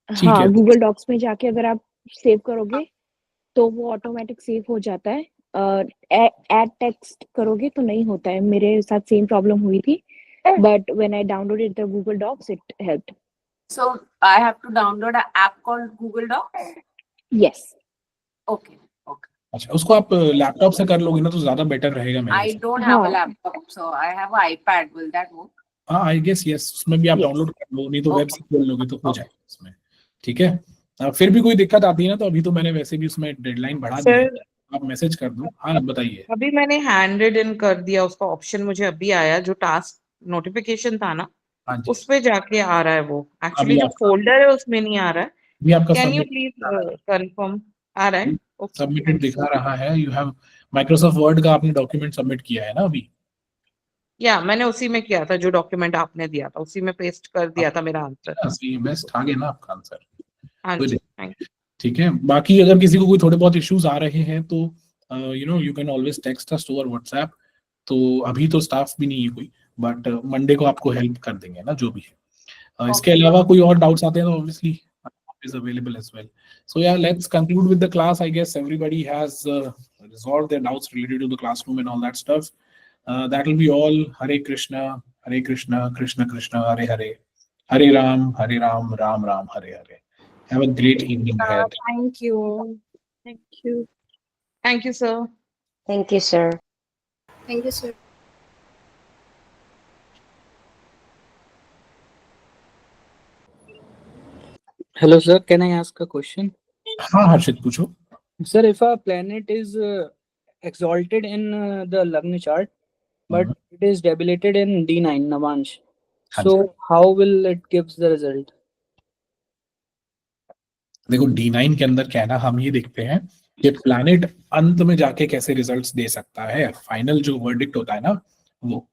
हाँ, Google Docs में जाके अगर आप सेव करोगे तो वो ऑटोमेटिक सेव हो जाता है। एड टेक्स्ट करोगे तो नहीं होता है। मेरे साथ सेम प्रॉब्लम हुई थी, but when I downloaded the Google Docs, it helped. So I have to download an app called Google Docs? Yes. Okay. अच्छा, उसको आप लैपटॉप से कर लोगे ना तो ज्यादा बेटर रहेगा। I don't have a laptop, so I have an iPad. Will that work? हाँ, आई गेस यस, उसमें भी आप डाउनलोड कर लो, नहीं तो वेब से खोल लोगे तो हो जाएगा उसमें। ठीक है, फिर भी कोई दिक्कत आती है ना तो अभी तो मैंने वैसे भी उसमें डेडलाइन बढ़ा दी है, आप मैसेज कर दो। हाँ बताइए। अभी मैंने हैंडेड इन कर दिया, उसका ऑप्शन मुझे अभी आया, जो टास्क नोटिफिकेशन था ना उस पे जाके आ रहा है वो। एक्चुअली जो फोल्डर है उसमें नहीं आ रहा है। Can you please confirm? आ रहा है, सबमिटेड दिखा रहा है। यू हैव माइक्रोसॉफ्ट वर्ड का आपने डॉक्यूमेंट सबमिट किया है ना अभी? या मैंने उसी में किया था, जो डॉक्यूमेंट आपने दिया था उसी में पेस्ट कर दिया था मेरा आंसर। सही, बेस्ट आ गया ना आपका आंसर। हाँ जी, थैंक यू। ठीक है, बाकी अगर किसी को कोई थोड़े बहुत इश्यूज आ रहे हैं तो you know you can always text us over WhatsApp. तो अभी तो स्टाफ भी नहीं है कोई, बट मंडे को आपको हेल्प कर देंगे ना जो भी है। इसके अलावा कोई और डाउट्स आते हैं तो obviously is available as well. So yeah, let's conclude with the class. I guess everybody has resolved their doubts related to the classroom and all that stuff. That will be all. Hare Krishna, Krishna Krishna, Hare Hare, Hare Ram, Ram Ram, Hare Hare. Have a great evening ahead. Thank you. Thank you. Thank you, sir. Thank you, sir. Thank you, sir. Hello, sir. Can I ask a question? हाँ हर्षित पूछो। Sir, if a planet is exalted in the Lagna chart, but it is debilitated in D9 Navansh, so how will it gives the result? देखो D9 के अंदर क्या है ना, हम ये देखते हैं कि प्लैनेट अंत में जाके कैसे रिजल्ट्स दे सकता है। फाइनल जो वर्डिक्ट होता है ना वो,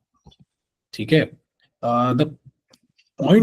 ठीक है। The point